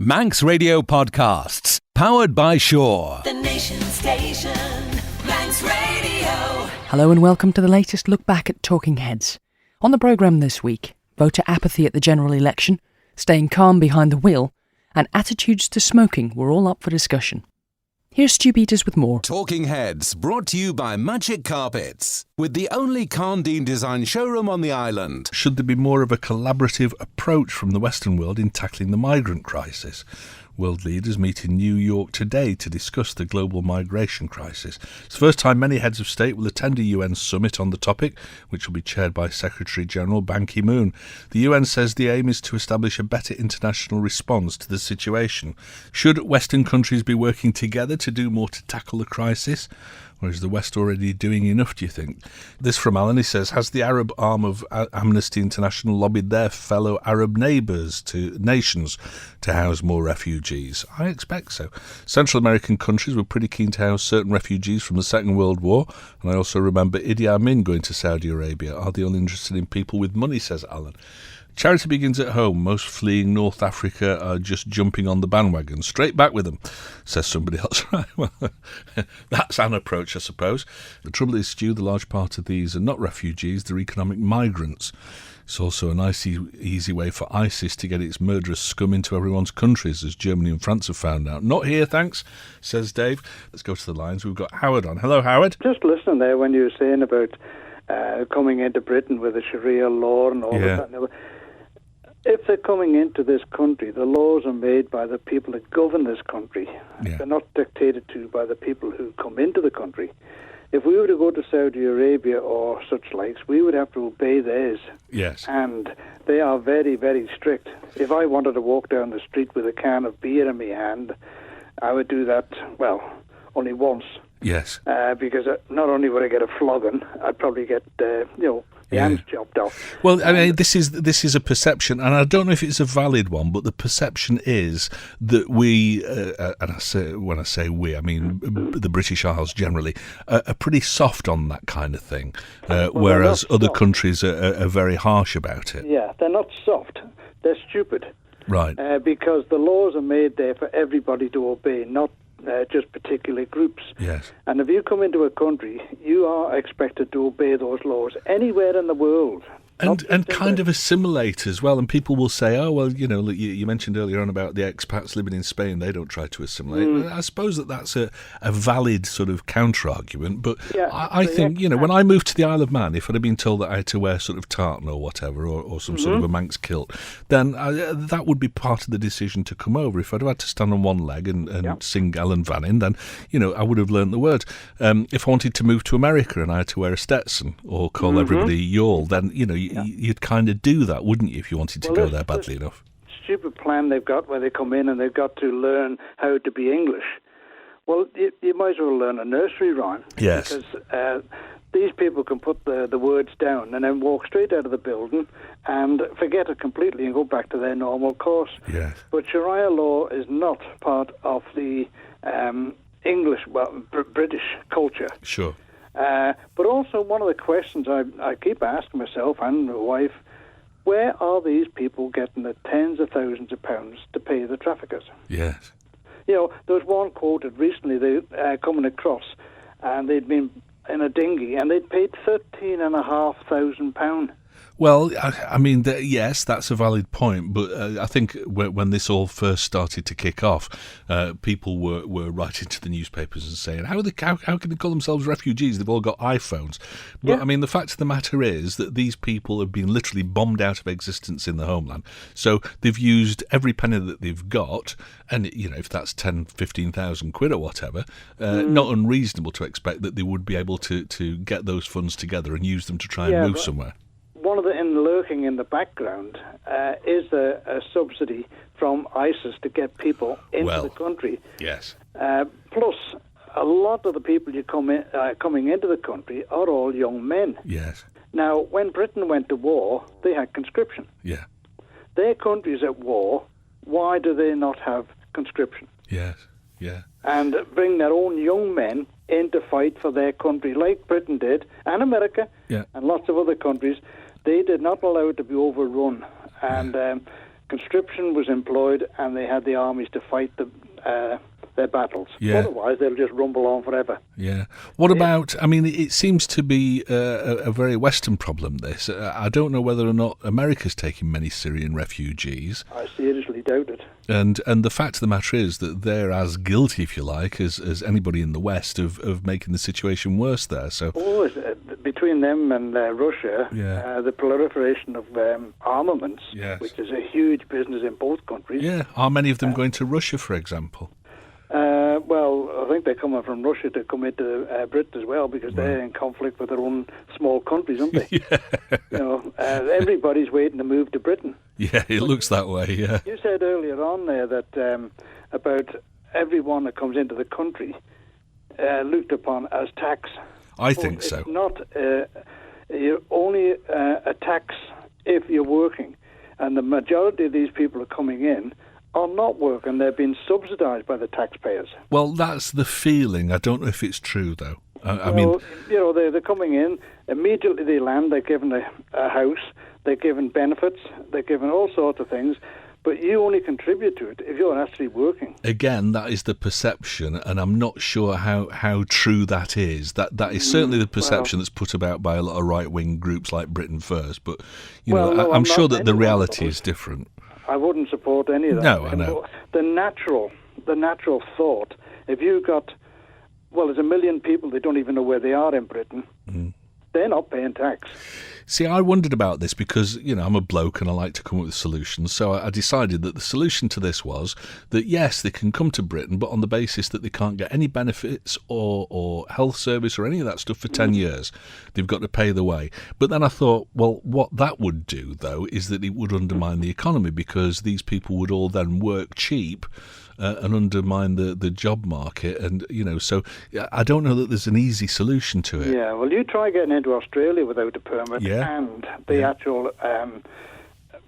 Manx Radio Podcasts, powered by Shaw. The Nation Station, Manx Radio. Hello and welcome to the latest look back at Talking Heads. On the programme this week, voter apathy at the general election, staying calm behind the wheel, and attitudes to smoking were all up for discussion. Here's Stu Peters with more. Talking Heads, brought to you by Magic Carpets, with the only Carndine design showroom on the island. Should there be more of a collaborative approach from the Western world in tackling the migrant crisis? World leaders meet in New York today to discuss the global migration crisis. It's the first time many heads of state will attend a UN summit on the topic, which will be chaired by Secretary-General Ban Ki-moon. The UN says the aim is to establish a better international response to the situation. Should Western countries be working together to do more to tackle the crisis? Or is the West already doing enough, do you think? This from Alan. He says, has the Arab arm of Amnesty International lobbied their fellow Arab nations to house more refugees? I expect so. Central American countries were pretty keen to house certain refugees from the Second World War, and I also remember Idi Amin going to Saudi Arabia. Are they only interested in people with money, says Alan. Charity begins at home. Most fleeing North Africa are just jumping on the bandwagon. Straight back with them, says somebody else. Right, well, that's an approach, I suppose. The trouble is, Stu, the large part of these are not refugees, they're economic migrants. It's also a nice, easy way for ISIS to get its murderous scum into everyone's countries, as Germany and France have found out. Not here, thanks, says Dave. Let's go to the lines. We've got Howard on. Hello, Howard. Just listening there when you were saying about coming into Britain with the Sharia law and all of that. If they're coming into this country, the laws are made by the people that govern this country. Yeah. They're not dictated to by the people who come into the country. If we were to go to Saudi Arabia or such likes, we would have to obey theirs. Yes. And they are very, very strict. If I wanted to walk down the street with a can of beer in my hand, I would do that, well, only once. Yes. Because not only would I get a flogging, I'd probably get, the hands chopped off. Well, I mean, this is a perception, and I don't know if it's a valid one, but the perception is that we, when I say we, I mean the British Isles generally, are pretty soft on that kind of thing, whereas other countries are very harsh about it. Yeah, they're not soft, they're stupid. Right. Because the laws are made there for everybody to obey, not just particular groups. Yes. And if you come into a country, you are expected to obey those laws anywhere in the world. And kind of assimilate as well. And people will say, oh, well, you mentioned earlier on about the expats living in Spain, they don't try to assimilate. I suppose that's a valid sort of counter-argument. But yeah, I think, when I moved to the Isle of Man, if I'd have been told that I had to wear sort of tartan or whatever, or some sort of a Manx kilt, then that would be part of the decision to come over. If I'd have had to stand on one leg and sing Ellen Vannin, then, I would have learnt the words. If I wanted to move to America and I had to wear a Stetson or call everybody y'all, then, you'd kind of do that, wouldn't you, if you wanted to go there badly enough? Stupid plan they've got where they come in and they've got to learn how to be English. Well, you might as well learn a nursery rhyme. Yes. Because these people can put the words down and then walk straight out of the building and forget it completely and go back to their normal course. Yes. But Sharia law is not part of the British culture. Sure. But also one of the questions I keep asking myself and my wife, where are these people getting the tens of thousands of pounds to pay the traffickers? Yes. There was one quoted recently, they coming across, and they'd been in a dinghy, and they'd paid £13,500. Well, I mean, yes, that's a valid point, but I think when this all first started to kick off, people were writing to the newspapers and saying, how can they call themselves refugees? They've all got iPhones. But, I mean, the fact of the matter is that these people have been literally bombed out of existence in the homeland. So they've used every penny that they've got, and, if that's 10, 15,000 quid or whatever, not unreasonable to expect that they would be able to get those funds together and use them to try and move somewhere. One of the lurking in the background is a subsidy from ISIS to get people into the country. Yes. Plus, a lot of the people coming into the country are all young men. Yes. Now, when Britain went to war, they had conscription. Yeah. Their country's at war. Why do they not have conscription? Yes. Yeah. And bring their own young men in to fight for their country, like Britain did, and America, and lots of other countries. They did not allow it to be overrun. And conscription was employed, and they had the armies to fight their battles. Yeah. Otherwise, they'll just rumble on forever. Yeah. What about, I mean, it seems to be a very Western problem, this. I don't know whether or not America's taking many Syrian refugees. I seriously doubt it. And the fact of the matter is that they're as guilty, if you like, as anybody in the West of making the situation worse there. So between them and Russia, Yeah. the proliferation of armaments, Yes. which is a huge business in both countries. Yeah. Are many of them going to Russia, for example? Well, I think they're coming from Russia to come into Britain as well, because they're in conflict with their own small countries, aren't they? Yeah. Everybody's waiting to move to Britain. Yeah, it looks that way, yeah. You said earlier on there that about everyone that comes into the country looked upon as tax. I think so. It's not you're only a tax if you're working, and the majority of these people are coming in are not working. They're being subsidised by the taxpayers. Well, that's the feeling. I don't know if it's true, though. I mean, they're coming in, immediately they land, they're given a house, they're given benefits, they're given all sorts of things, but you only contribute to it if you're actually working. again, that is the perception, and I'm not sure how true that is. That is certainly the perception that's put about by a lot of right-wing groups like Britain First, but I'm sure that the reality is different. I wouldn't support any of that. No, I know. The natural thought, if you got, there's 1 million people, they don't even know where they are in Britain, they're not paying tax. See, I wondered about this because, I'm a bloke and I like to come up with solutions. So I decided that the solution to this was that, yes, they can come to Britain, but on the basis that they can't get any benefits or health service or any of that stuff for 10 years. They've got to pay the way. But then I thought, well, what that would do, though, is that it would undermine the economy, because these people would all then work cheap and undermine the job market. And, so I don't know that there's an easy solution to it. Yeah, well, you try getting into Australia without a permit and the actual,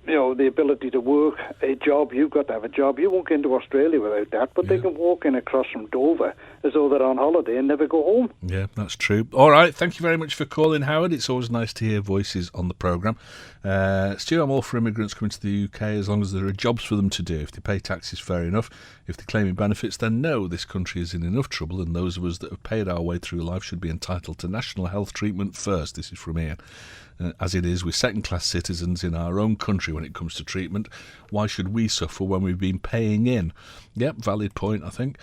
the ability to work a job. You've got to have a job. You won't get into Australia without that, but they can walk in across from Dover as though they're on holiday and never go home. Yeah, that's true. All right, thank you very much for calling, Howard. It's always nice to hear voices on the programme. Stu, I'm all for immigrants coming to the UK as long as there are jobs for them to do. If they pay taxes, fair enough. If they're claiming benefits, then no, this country is in enough trouble, and those of us that have paid our way through life should be entitled to national health treatment first. This is from Ian. As it is, we're second-class citizens in our own country when it comes to treatment. Why should we suffer when we've been paying in? Yep, valid point, I think.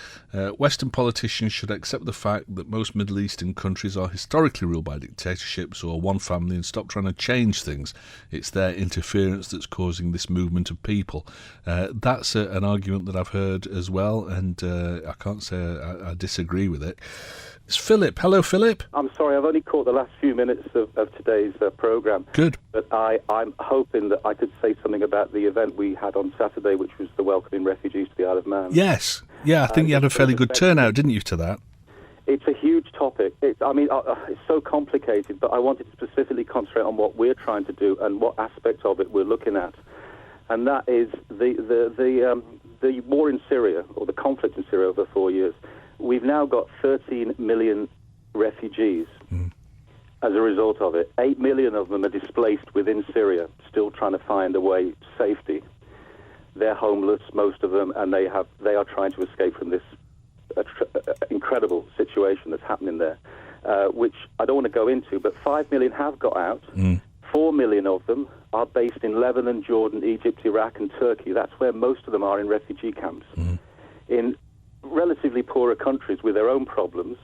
Western politicians should accept the fact that most Middle Eastern countries are historically ruled by dictatorships or one family and stop trying to change things. It's their interference that's causing this movement of people. That's an argument that I've heard as well, and I can't say I disagree with it. It's Philip. Hello, Philip. I'm sorry, I've only caught the last few minutes of today's programme. Good. But I'm hoping that I could say something about the event we had on Saturday, which was the welcoming refugees to the Isle of Man. Yes. Yeah, I think you had a fairly good turnout, didn't you, to that? It's a huge topic. It's so complicated, but I wanted to specifically concentrate on what we're trying to do and what aspect of it we're looking at. And that is the war in Syria, or the conflict in Syria over 4 years. We've now got 13 million refugees as a result of it. 8 million of them are displaced within Syria, still trying to find a way to safety. They're homeless, most of them, and they are trying to escape from this incredible situation that's happening there, which I don't want to go into, but 5 million have got out. 4 million of them are based in Lebanon, Jordan, Egypt, Iraq, and Turkey. That's where most of them are in refugee camps. In relatively poorer countries with their own problems,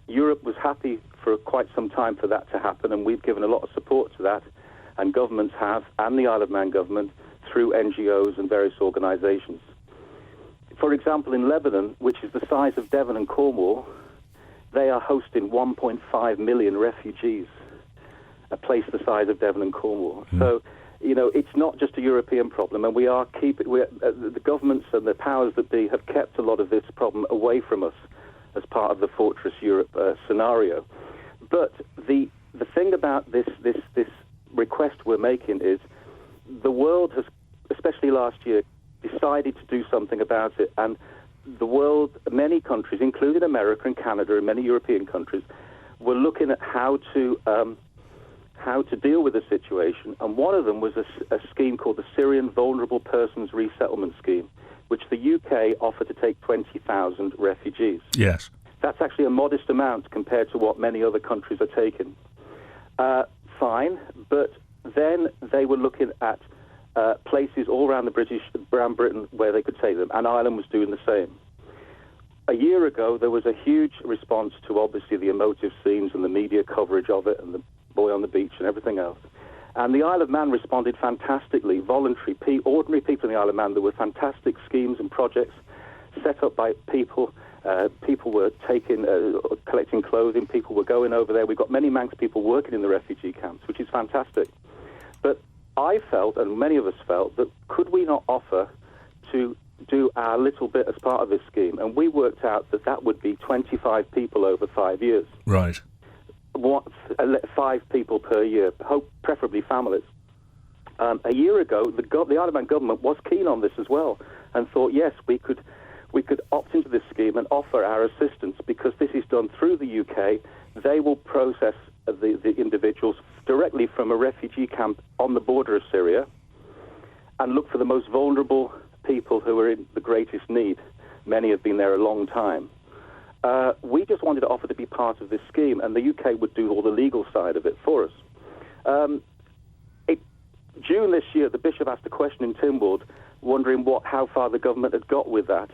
Europe was happy for quite some time for that to happen, and we've given a lot of support to that, and governments have, and the Isle of Man government, through NGOs and various organisations. For example, in Lebanon, which is the size of Devon and Cornwall, they are hosting 1.5 million refugees, a place the size of Devon and Cornwall. So, it's not just a European problem, and the governments and the powers that be have kept a lot of this problem away from us as part of the Fortress Europe scenario. But the thing about this request we're making is the world has, especially last year, decided to do something about it, and the world, many countries, including America and Canada and many European countries, were looking at how to how to deal with the situation, and one of them was a scheme called the Syrian Vulnerable Persons Resettlement Scheme, which the UK offered to take 20,000 refugees. Yes. That's actually a modest amount compared to what many other countries are taking. Fine, but then they were looking at places all around Britain where they could take them, and Ireland was doing the same. A year ago, there was a huge response to obviously the emotive scenes and the media coverage of it and the boy on the beach and everything else. And the Isle of Man responded fantastically. Voluntary, ordinary people in the Isle of Man, there were fantastic schemes and projects set up by people. People were collecting clothing. People were going over there. We've got many Manx people working in the refugee camps, which is fantastic. But I felt, and many of us felt, that could we not offer to do our little bit as part of this scheme? And we worked out that would be 25 people over 5 years. Right. 5 people per year, preferably families. A year ago, the Isle of Man government was keen on this as well, and thought, yes, we could opt into this scheme and offer our assistance, because this is done through the UK. They will process the individuals directly from a refugee camp on the border of Syria and look for the most vulnerable people who are in the greatest need. Many have been there a long time. We just wanted to offer to be part of this scheme, and the UK would do all the legal side of it for us. June this year, the Bishop asked a question in Tynwald, wondering how far the government had got with that.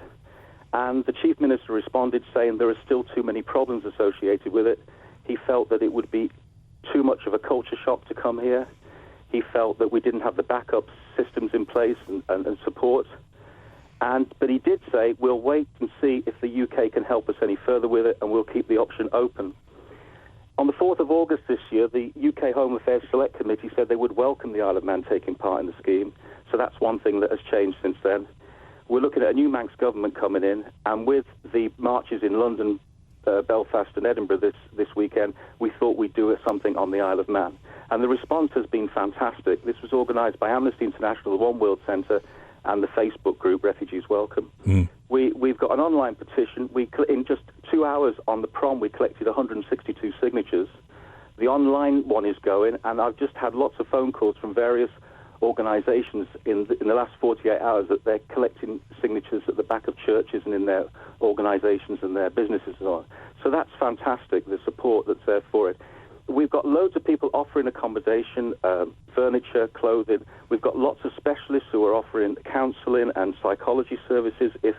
And the Chief Minister responded saying there are still too many problems associated with it. He felt that it would be too much of a culture shock to come here. He felt that we didn't have the backup systems in place and support. But he did say, we'll wait and see if the UK can help us any further with it, and we'll keep the option open. On the 4th of August this year, the UK Home Affairs Select Committee said they would welcome the Isle of Man taking part in the scheme. So that's one thing that has changed since then. We're looking at a new Manx government coming in, and with the marches in London, Belfast and Edinburgh this weekend, we thought we'd do something on the Isle of Man. And the response has been fantastic. This was organised by Amnesty International, the One World Centre, and the Facebook group Refugees Welcome. We've got an online petition. In just 2 hours on the prom, we collected 162 signatures. The online one is going, and I've just had lots of phone calls from various organisations in the last 48 hours that they're collecting signatures at the back of churches and in their organisations and their businesses and so on. So that's fantastic, the support that's there for it. We've got loads of people offering accommodation, furniture, clothing. We've got lots of specialists who are offering counselling and psychology services if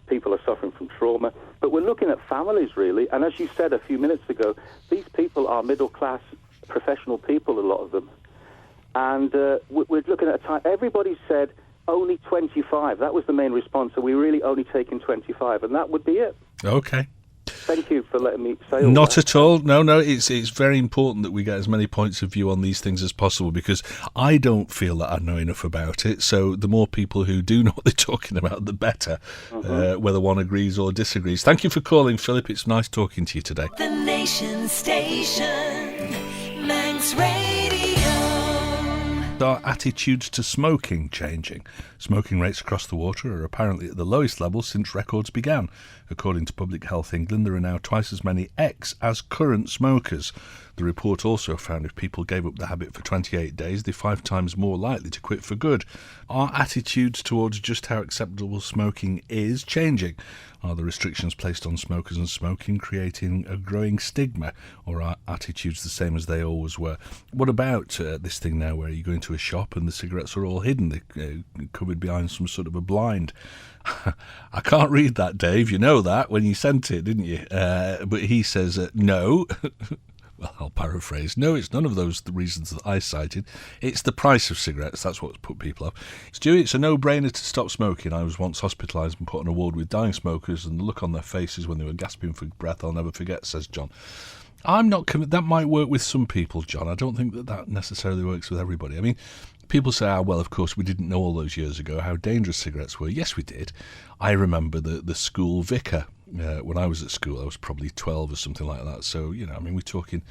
people are suffering from trauma. But we're looking at families, really. And as you said a few minutes ago, these people are middle-class professional people, a lot of them. And we're looking at a time. Everybody said only 25. That was the main response. So we're really only taking 25, and that would be it. Okay. Thank you for letting me say all Not that. at all. No, it's very important that we get as many points of view on these things as possible, because I don't feel that I know enough about it. So the more people who do know what they're talking about, the better, whether one agrees or disagrees. Thank you for calling, Philip. It's nice talking to you today. The Nation Station, Manx Radio. Are attitudes to smoking changing? Smoking rates across the water are apparently at the lowest level since records began. According to Public Health England, there are now twice as many ex as current smokers. The report also found if people gave up the habit for 28 days, they're 5 times more likely to quit for good. Are attitudes towards just how acceptable smoking is changing? Are the restrictions placed on smokers and smoking creating a growing stigma, or are attitudes the same as they always were? What about this thing now where you go into a shop and the cigarettes are all hidden, they're covered behind some sort of a blind? I can't read that, Dave. You know that when you sent it, didn't you? But he says no. Well, I'll paraphrase. No, it's none of those reasons that I cited. It's the price of cigarettes. That's what's put people off. Stewie, it's a no-brainer to stop smoking. I was once hospitalised and put on a ward with dying smokers, and the look on their faces when they were gasping for breath I'll never forget, says John. I'm not that might work with some people, John. I don't think that necessarily works with everybody. I mean, people say, well, of course, we didn't know all those years ago how dangerous cigarettes were. Yes, we did. I remember the school vicar. When I was at school, I was probably 12 or something like that. So, we're talking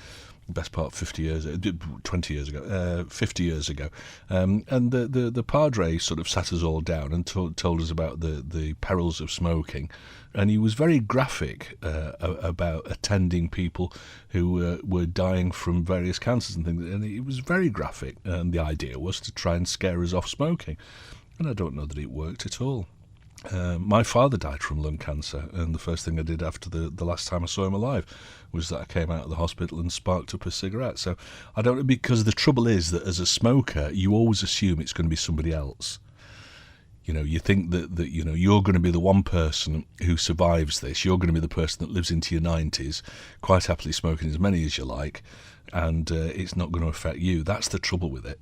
best part of 50 years, 20 years ago, 50 years ago. And the padre sort of sat us all down and told us about the perils of smoking. And he was very graphic about attending people who were dying from various cancers and things. And it was very graphic. And the idea was to try and scare us off smoking. And I don't know that it worked at all. My father died from lung cancer, and the first thing I did after the last time I saw him alive was that I came out of the hospital and sparked up a cigarette. So I don't, because the trouble is that as a smoker, you always assume it's going to be somebody else. You know, you think that you know, you're going to be the one person who survives this. You're going to be the person that lives into your 90s, quite happily smoking as many as you like, and it's not going to affect you. That's the trouble with it.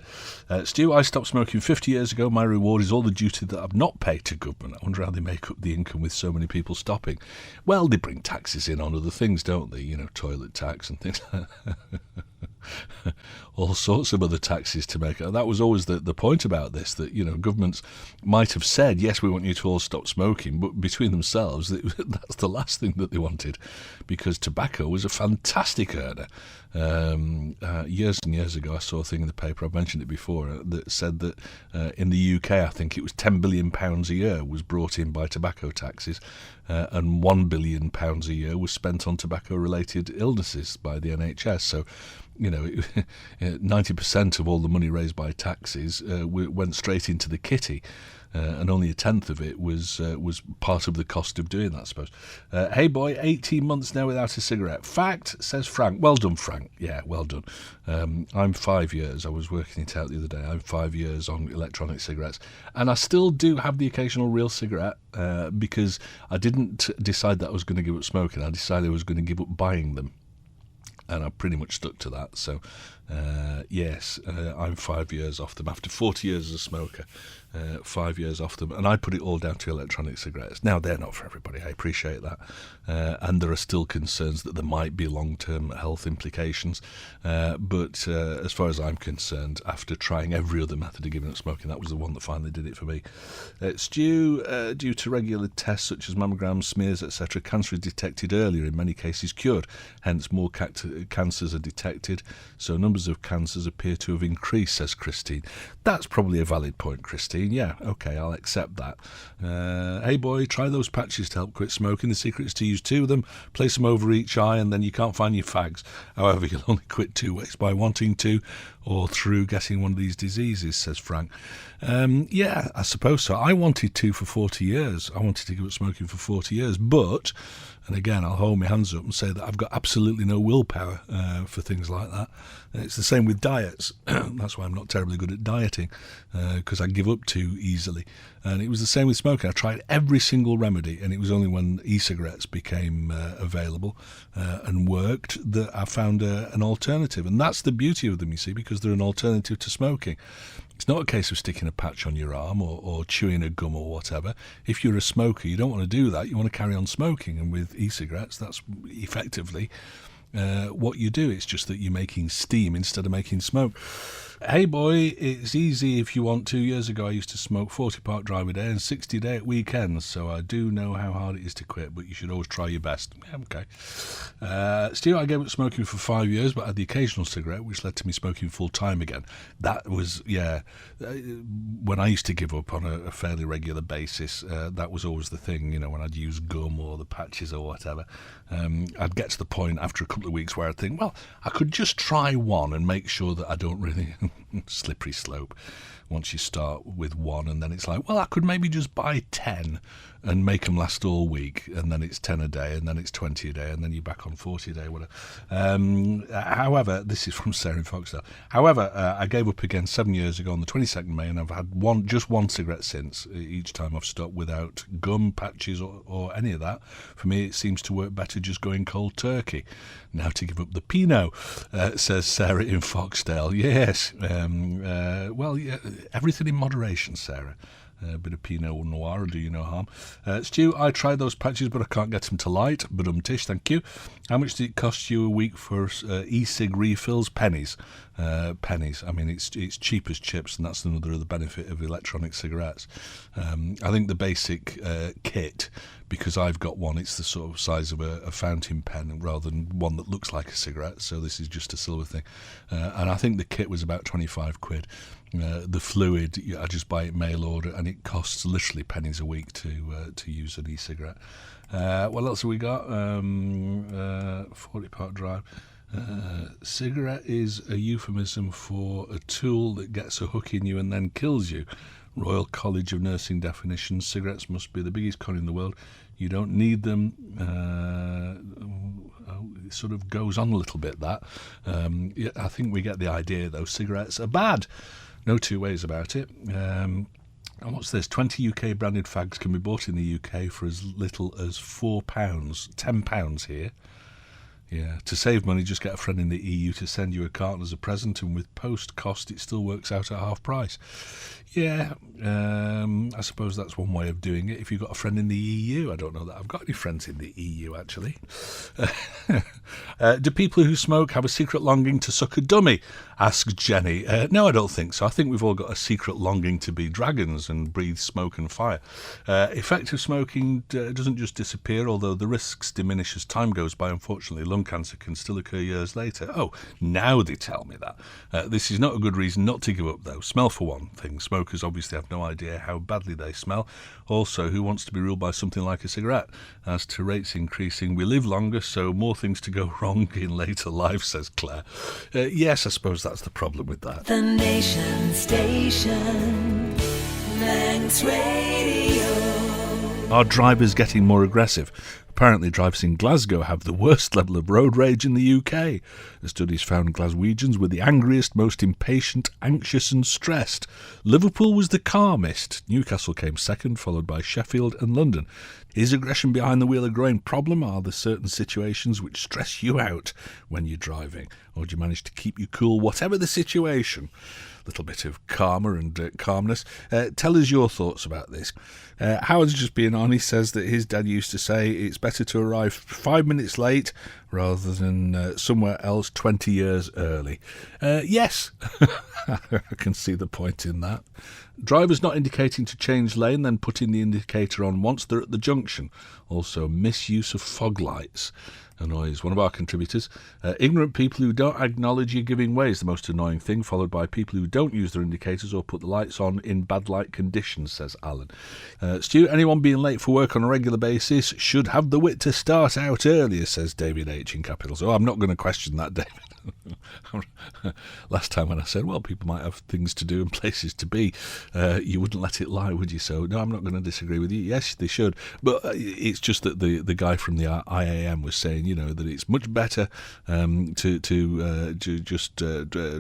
Stu, I stopped smoking 50 years ago. My reward is all the duty that I've not paid to government. I wonder how they make up the income with so many people stopping. Well, they bring taxes in on other things, don't they? You know, toilet tax and things like that. All sorts of other taxes to make. That was always the point about this, that, you know, governments might have said, yes, we want you to all stop smoking, but between themselves, that's the last thing that they wanted, because tobacco was a fantastic earner. Years and years ago, I saw a thing in the paper, I've mentioned it before, that said that in the UK, I think it was £10 billion a year was brought in by tobacco taxes, and £1 billion a year was spent on tobacco-related illnesses by the NHS. So, you know, 90% of all the money raised by taxes went straight into the kitty, and only a tenth of it was part of the cost of doing that, I suppose. Hey boy, 18 months now without a cigarette. Fact, says Frank. Well done, Frank. Yeah, well done. I'm 5 years. I was working it out the other day. I'm 5 years on electronic cigarettes, and I still do have the occasional real cigarette, because I didn't decide that I was going to give up smoking. I decided I was going to give up buying them. And I pretty much stuck to that. So, yes, I'm 5 years off them. After 40 years as a smoker, 5 years off them. And I put it all down to electronic cigarettes. Now, they're not for everybody. I appreciate that. And there are still concerns that there might be long-term health implications. But as far as I'm concerned, after trying every other method of giving up smoking, that was the one that finally did it for me. Stu, due to regular tests such as mammograms, smears, etc., cancer is detected earlier, in many cases cured. Hence, more cancers are detected, so numbers of cancers appear to have increased, says Christine. That's probably a valid point, Christine. Yeah, okay, I'll accept that. Hey boy, try those patches to help quit smoking. The secret is to use 2 of them, place them over each eye, and then you can't find your fags. However, you'll only quit 2 ways: by wanting to, or through getting one of these diseases, says Frank. Yeah, I suppose so. I wanted to for 40 years. I wanted to give up smoking for 40 years, but, and again, I'll hold my hands up and say that I've got absolutely no willpower for things like that. It's the same with diets. That's why I'm not terribly good at dieting, because I give up too easily. And it was the same with smoking. I tried every single remedy, and it was only when e-cigarettes became available and worked that I found an alternative. And that's the beauty of them, you see, because they're an alternative to smoking. It's not a case of sticking a patch on your arm or chewing a gum or whatever. If you're a smoker, you don't want to do that. You want to carry on smoking. And with e-cigarettes, that's effectively what you do. It's just that you're making steam instead of making smoke. Hey boy, it's easy if you want to. Years ago I used to smoke 40 Park Drive a day and 60 a day at weekends, so I do know how hard it is to quit, but you should always try your best. Okay. Still, I gave up smoking for 5 years, but had the occasional cigarette, which led to me smoking full time again. That was, yeah, when I used to give up on a fairly regular basis, that was always the thing, you know, when I'd use gum or the patches or whatever. I'd get to the point after a couple of weeks where I'd think, well, I could just try one and make sure that I don't really slippery slope once you start with one, and then it's like, well, I could maybe just buy 10 and make them last all week, and then it's 10 a day, and then it's 20 a day, and then you're back on 40 a day, whatever. However, this is from Sarah in Foxdale. However, I gave up again 7 years ago on the 22nd May, and I've had just one cigarette since. Each time I've stopped without gum, patches, or any of that. For me, it seems to work better just going cold turkey. Now to give up the Pinot, says Sarah in Foxdale. Yes, well, yeah, everything in moderation, Sarah. A bit of Pinot Noir will do you no harm. Stu, I tried those patches, but I can't get them to light. But tish, thank you. How much did it cost you a week for e-cig refills? Pennies. pennies. I mean, it's cheap as chips, and that's another other benefit of electronic cigarettes. I think the basic kit, because I've got one, it's the sort of size of a fountain pen rather than one that looks like a cigarette, so this is just a silver thing. And I think the kit was about 25 quid. The fluid, I just buy it mail order, and it costs literally pennies a week to use an e-cigarette. What else have we got? 40-part drive. Cigarette is a euphemism for a tool that gets a hook in you and then kills you. Royal College of Nursing definitions. Cigarettes must be the biggest con in the world. You don't need them. It sort of goes on a little bit, that. I think we get the idea, though. Cigarettes are bad. No two ways about it. And what's this? 20 UK branded fags can be bought in the UK for as little as £4, £10 here. Yeah, to save money, just get a friend in the EU to send you a carton as a present, and with post cost, it still works out at half price. Yeah, I suppose that's one way of doing it. If you've got a friend in the EU, I don't know that I've got any friends in the EU, actually. Do people who smoke have a secret longing to suck a dummy? Asks Jenny. No, I don't think so. I think we've all got a secret longing to be dragons and breathe smoke and fire. Effective smoking doesn't just disappear, although the risks diminish as time goes by. Unfortunately, lung cancer can still occur years later. Oh, now they tell me that. This is not a good reason not to give up, though. Smell, for one thing. Smokers obviously have no idea how badly they smell. Also, who wants to be ruled by something like a cigarette? As to rates increasing, we live longer, so more things to go wrong in later life, says Claire. Yes, I suppose that's the problem with that. The Nation Station, Manx Radio. Are drivers getting more aggressive? Apparently, drivers in Glasgow have the worst level of road rage in the UK. The studies found Glaswegians were the angriest, most impatient, anxious and stressed. Liverpool was the calmest. Newcastle came second, followed by Sheffield and London. Is aggression behind the wheel a growing problem? Are there certain situations which stress you out when you're driving? Or do you manage to keep you cool, whatever the situation? Little bit of karma and calmness. Tell us your thoughts about this. Howard's just being on. He says that his dad used to say it's better to arrive 5 minutes late rather than somewhere else 20 years early. Yes, I can see the point in that. Drivers not indicating to change lane, then putting the indicator on once they're at the junction. Also, misuse of fog lights annoys one of our contributors. Ignorant people who don't acknowledge you're giving way is the most annoying thing, followed by people who don't use their indicators or put the lights on in bad light conditions, says Alan. Stu, anyone being late for work on a regular basis should have the wit to start out earlier, says David H. in capitals. Oh, I'm not going to question that, David. Last time when I said, well, people might have things to do and places to be, you wouldn't let it lie, would you? So, no, I'm not going to disagree with you. Yes, they should. But it's just that the guy from the IAM was saying, you know, that it's much better to just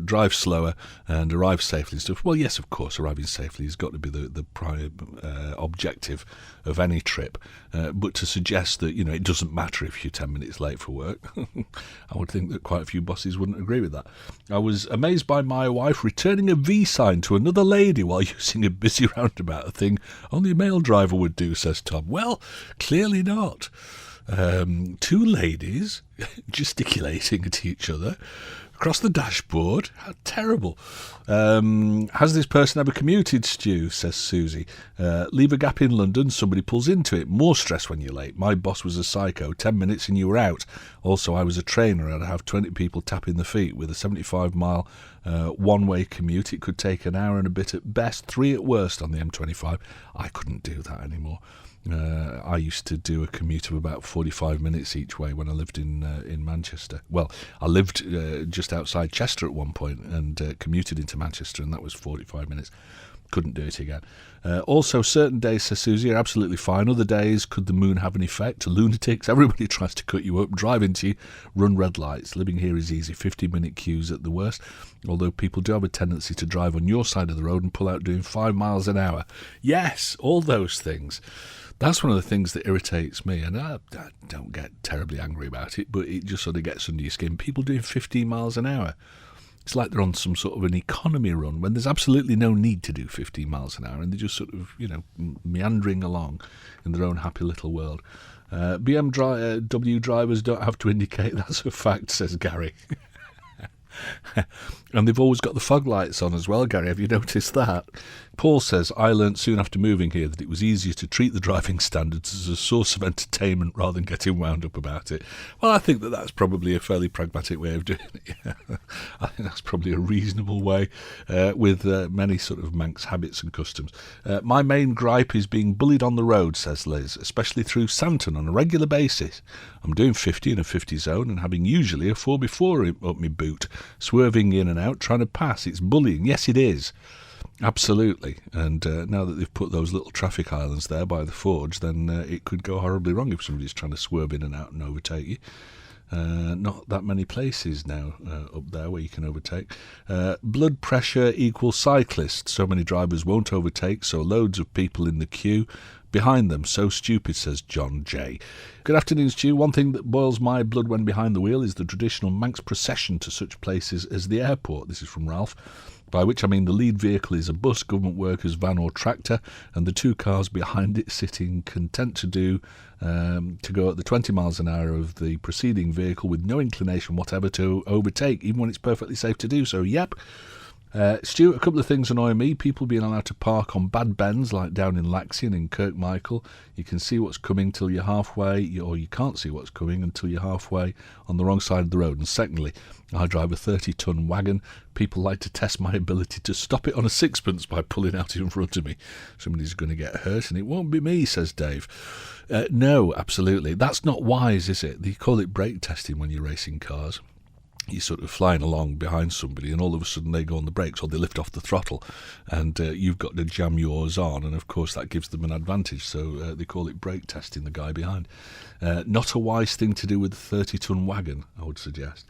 drive slower and arrive safely and stuff. Well, yes, of course, arriving safely has got to be the prime objective of any trip. But to suggest that, you know, it doesn't matter if you're 10 minutes late for work, I would think that quite a few bosses wouldn't agree with that. I was amazed by my wife returning a V sign to another lady while using a busy roundabout, a thing only a male driver would do, says Tom. Well, clearly not. Two ladies gesticulating at each other across the dashboard. How terrible. Has this person ever commuted, Stu, says Susie. Leave a gap in London, somebody pulls into it. More stress when you're late. My boss was a psycho. 10 minutes and you were out. Also, I was a trainer and I'd have 20 people tapping the feet. With a 75-mile one-way commute, it could take an hour and a bit at best, 3 at worst on the M25. I couldn't do that anymore. I used to do a commute of about 45 minutes each way when I lived in Manchester. Well, I lived just outside Chester at one point and commuted into Manchester, and that was 45 minutes. Couldn't do it again. Also, certain days, says Susie, are absolutely fine. Other days, could the moon have an effect? Lunatics, everybody tries to cut you up, drive into you, run red lights. Living here is easy, 15-minute queues at the worst. Although people do have a tendency to drive on your side of the road and pull out doing 5 miles an hour. Yes, all those things. That's one of the things that irritates me, and I don't get terribly angry about it, but it just sort of gets under your skin. People doing 15 miles an hour. It's like they're on some sort of an economy run when there's absolutely no need to do 15 miles an hour, and they're just sort of, you know, meandering along in their own happy little world. BMW drivers don't have to indicate, that's a fact, says Gary. And they've always got the fog lights on as well, Gary. Have you noticed that? Paul says, I learnt soon after moving here that it was easier to treat the driving standards as a source of entertainment rather than getting wound up about it. Well, I think that that's probably a fairly pragmatic way of doing it. Yeah. I think that's probably a reasonable way with many sort of Manx habits and customs. My main gripe is being bullied on the road, says Liz, especially through Santon on a regular basis. I'm doing 50 in a 50 zone and having usually a 4x4 up my boot, swerving in and out, trying to pass. It's bullying. Yes, it is. Absolutely. And now that they've put those little traffic islands there by the forge, then it could go horribly wrong if somebody's trying to swerve in and out and overtake you. Not that many places now up there where you can overtake. Blood pressure equals cyclist. So many drivers won't overtake, so loads of people in the queue behind them. So stupid, says John J. Good afternoon, Stu. One thing that boils my blood when behind the wheel is the traditional Manx procession to such places as the airport. This is from Ralph. By which I mean the lead vehicle is a bus, government workers, van or tractor, and the two cars behind it sitting content to go at the 20 miles an hour of the preceding vehicle with no inclination whatever to overtake, even when it's perfectly safe to do so. Yep. Stuart, a couple of things annoy me. People being allowed to park on bad bends, like down in Laxey and in Kirkmichael. You can see what's coming till you're halfway, or you can't see what's coming until you're halfway on the wrong side of the road. And secondly, I drive a 30-ton wagon. People like to test my ability to stop it on a sixpence by pulling out in front of me. Somebody's going to get hurt, and it won't be me, says Dave. No, absolutely. That's not wise, is it? They call it brake testing when you're racing cars. You're sort of flying along behind somebody and all of a sudden they go on the brakes or they lift off the throttle and you've got to jam yours on, and of course that gives them an advantage, so they call it brake testing the guy behind. Not a wise thing to do with a 30-ton wagon, I would suggest.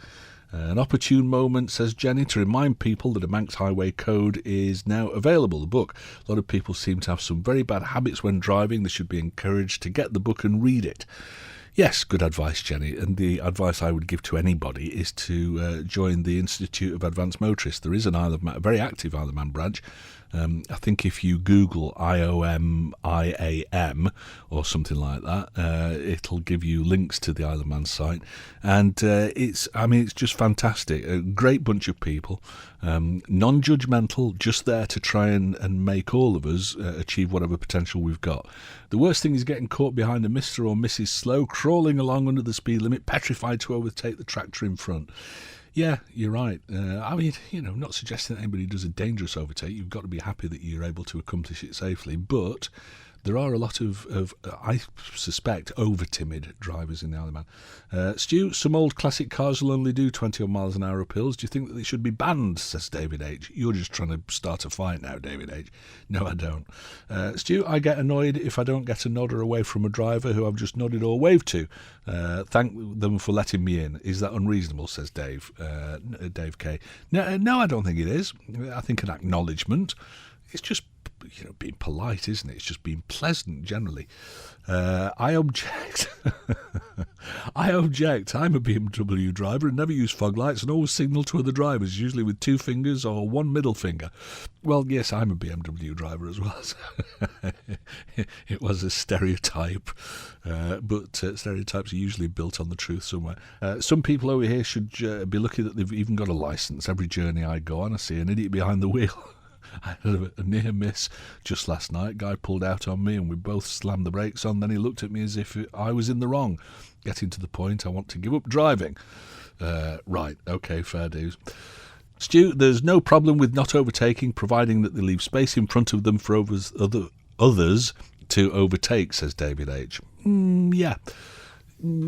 An opportune moment, says Jenny, to remind people that a Manx Highway Code is now available, the book. A lot of people seem to have some very bad habits when driving. They should be encouraged to get the book and read it. Yes, good advice, Jenny, and the advice I would give to anybody is to join the Institute of Advanced Motorists. There is an Isle of Man, a very active Isle of Man branch. I think if you Google IOM or something like that, it'll give you links to the Isle of Man site, and it's just fantastic. A great bunch of people, non-judgmental, just there to try and make all of us achieve whatever potential we've got. The worst thing is getting caught behind a Mr. or Mrs. Slow, crawling along under the speed limit, petrified to overtake the tractor in front. Yeah, you're right. I'm not suggesting that anybody does a dangerous overtake. You've got to be happy that you're able to accomplish it safely. But there are a lot of I suspect, over-timid drivers in the Isle of Man. Stu, some old classic cars will only do 20 miles an hour up hills. Do you think that they should be banned, says David H. You're just trying to start a fight now, David H. No, I don't. Stu, I get annoyed if I don't get a nod or a wave from a driver who I've just nodded or waved to. Thank them for letting me in. Is that unreasonable, says Dave K. No, I don't think it is. I think an acknowledgement. It's just, being polite, isn't it? It's just being pleasant generally. I object. I object. I'm a BMW driver and never use fog lights and always signal to other drivers, usually with 2 fingers or 1 middle finger. Well, yes, I'm a BMW driver as well. So it was a stereotype, but stereotypes are usually built on the truth somewhere. Some people over here should be lucky that they've even got a licence. Every journey I go on, I see an idiot behind the wheel. I had a near miss just last night. Guy pulled out on me and we both slammed the brakes on. Then he looked at me as if I was in the wrong. Getting to the point, I want to give up driving. Right, okay, fair dues. Stu, there's no problem with not overtaking, providing that they leave space in front of them for others to overtake, says David H. Yeah.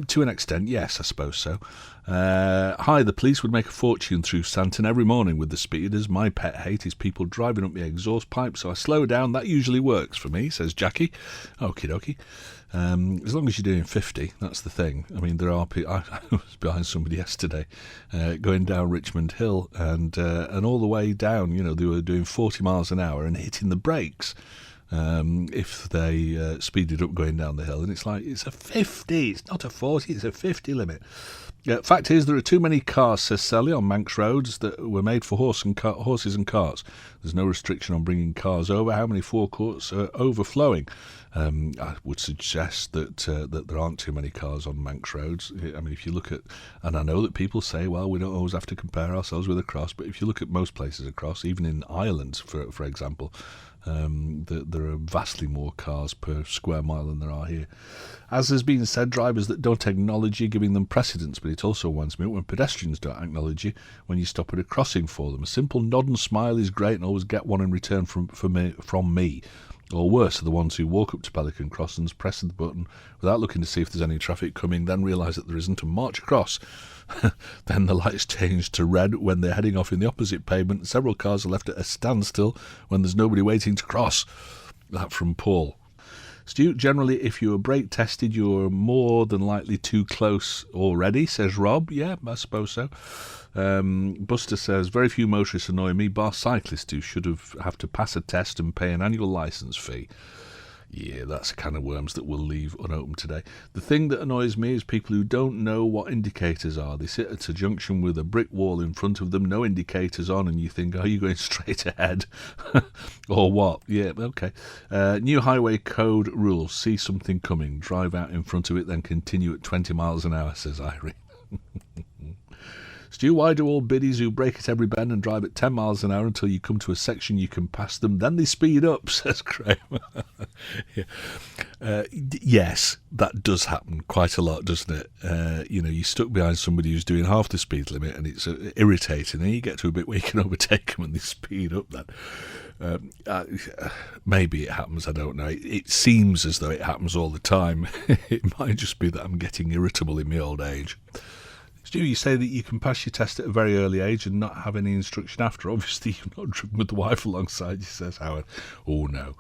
To an extent, yes, I suppose so. Hi, the police would make a fortune through Santon every morning with the speeders. My pet hate is people driving up the exhaust pipe, so I slow down. That usually works for me, says Jackie. Okie dokie. As long as you're doing 50, that's the thing. I mean, there are people. I was behind somebody yesterday going down Richmond Hill and all the way down, they were doing 40 miles an hour and hitting the brakes. If they speeded up going down the hill, and it's like, it's a 50, it's not a 40, it's a 50 limit. Fact is, there are too many cars, says Sally, on Manx roads that were made for horses and carts. There's no restriction on bringing cars over. How many forecourts are overflowing? I would suggest that there aren't too many cars on Manx roads. I mean, if you look at, and I know that people say, well, we don't always have to compare ourselves with across, but if you look at most places across, even in Ireland, for example, there are vastly more cars per square mile than there are here. As has been said, drivers that don't acknowledge you, giving them precedence, but it also winds me up when pedestrians don't acknowledge you when you stop at a crossing for them. A simple nod and smile is great, and always get one in return from me. Or worse, are the ones who walk up to Pelican Crossings, press the button without looking to see if there's any traffic coming, then realise that there isn't, and march across. Then the lights change to red when they're heading off in the opposite pavement, and several cars are left at a standstill when there's nobody waiting to cross. That from Paul. Stu, generally, if you were brake tested, you're more than likely too close already, says Rob. Yeah, I suppose so. Buster says, very few motorists annoy me, bar cyclists who should have to pass a test and pay an annual licence fee. Yeah, that's a can of worms that we'll leave unopened today. The thing that annoys me is people who don't know what indicators are. They sit at a junction with a brick wall in front of them, no indicators on, and you think, are you going straight ahead? Or what? Yeah, okay. New highway code rules. See something coming, drive out in front of it, then continue at 20 miles an hour, says Irie. Stu, why do all biddies who brake at every bend and drive at 10 miles an hour until you come to a section you can pass them, then they speed up, says Graham. Yeah. Yes, that does happen quite a lot, doesn't it? You're stuck behind somebody who's doing half the speed limit and it's irritating, and you get to a bit where you can overtake them and they speed up then. Maybe it happens, I don't know. It seems as though it happens all the time. It might just be that I'm getting irritable in my old age. Stu, you say that you can pass your test at a very early age and not have any instruction after. Obviously, you've not driven with the wife alongside you, says Howard. Oh, no.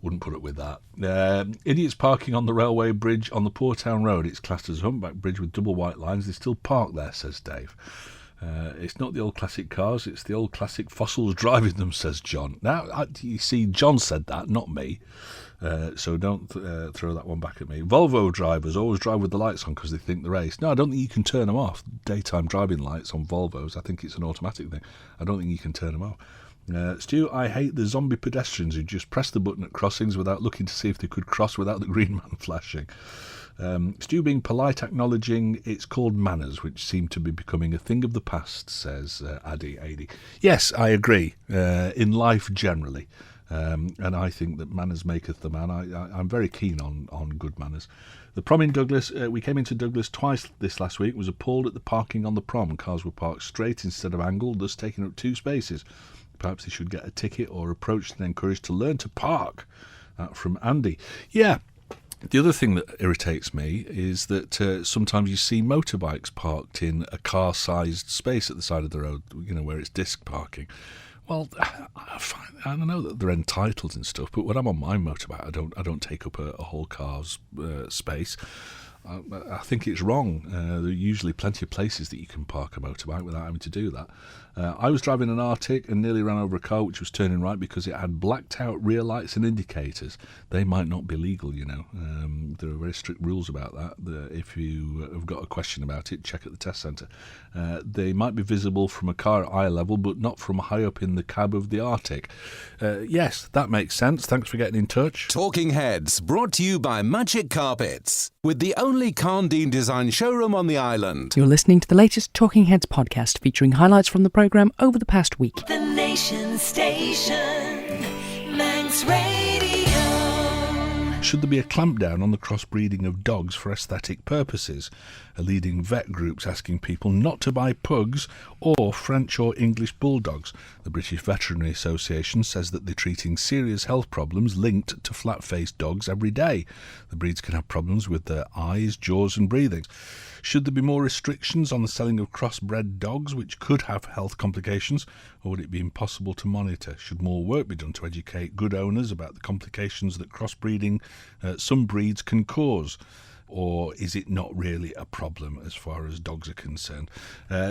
Wouldn't put it with that. Idiots parking on the railway bridge on the Poortown Road. It's classed as a humpback bridge with double white lines. They still park there, says Dave. It's not the old classic cars, it's the old classic fossils driving them, says John. Now, you see, John said that, not me. So don't throw that one back at me. Volvo drivers always drive with the lights on because they think the race. No, I don't think you can turn them off. Daytime driving lights on Volvos, I think it's an automatic thing. I don't think you can turn them off. Stu, I hate the zombie pedestrians who just press the button at crossings without looking to see if they could cross without the green man flashing. Stu, being polite, acknowledging it's called manners, which seem to be becoming a thing of the past, says Adi. Yes, I agree. In life generally. And I think that manners maketh the man. I'm very keen on good manners. The prom in Douglas, we came into Douglas twice this last week, was appalled at the parking on the prom. Cars were parked straight instead of angled, thus taking up 2 spaces. Perhaps they should get a ticket or approached and encouraged to learn to park. From Andy. Yeah. The other thing that irritates me is that sometimes you see motorbikes parked in a car-sized space at the side of the road, where it's disc parking. Well, I know that they're entitled and stuff, but when I'm on my motorbike, I don't take up a whole car's space. I think it's wrong. There are usually plenty of places that you can park a motorbike without having to do that. I was driving an Arctic and nearly ran over a car which was turning right because it had blacked out rear lights and indicators. They might not be legal, There are very strict rules about that. If you have got a question about it, check at the test centre. They might be visible from a car at eye level, but not from high up in the cab of the Arctic. Yes, that makes sense. Thanks for getting in touch. Talking Heads, brought to you by Magic Carpets, with the only Carndine design showroom on the island. You're listening to the latest Talking Heads podcast featuring highlights from the programme over the past week. The Nation Station, Manx Radio. Should there be a clampdown on the crossbreeding of dogs for aesthetic purposes? A leading vet group's asking people not to buy pugs or French or English bulldogs. The British Veterinary Association says that they're treating serious health problems linked to flat-faced dogs every day. The breeds can have problems with their eyes, jaws and breathing. Should there be more restrictions on the selling of crossbred dogs which could have health complications, or would it be impossible to monitor? Should more work be done to educate good owners about the complications that crossbreeding some breeds can cause? or is it not really a problem as far as dogs are concerned?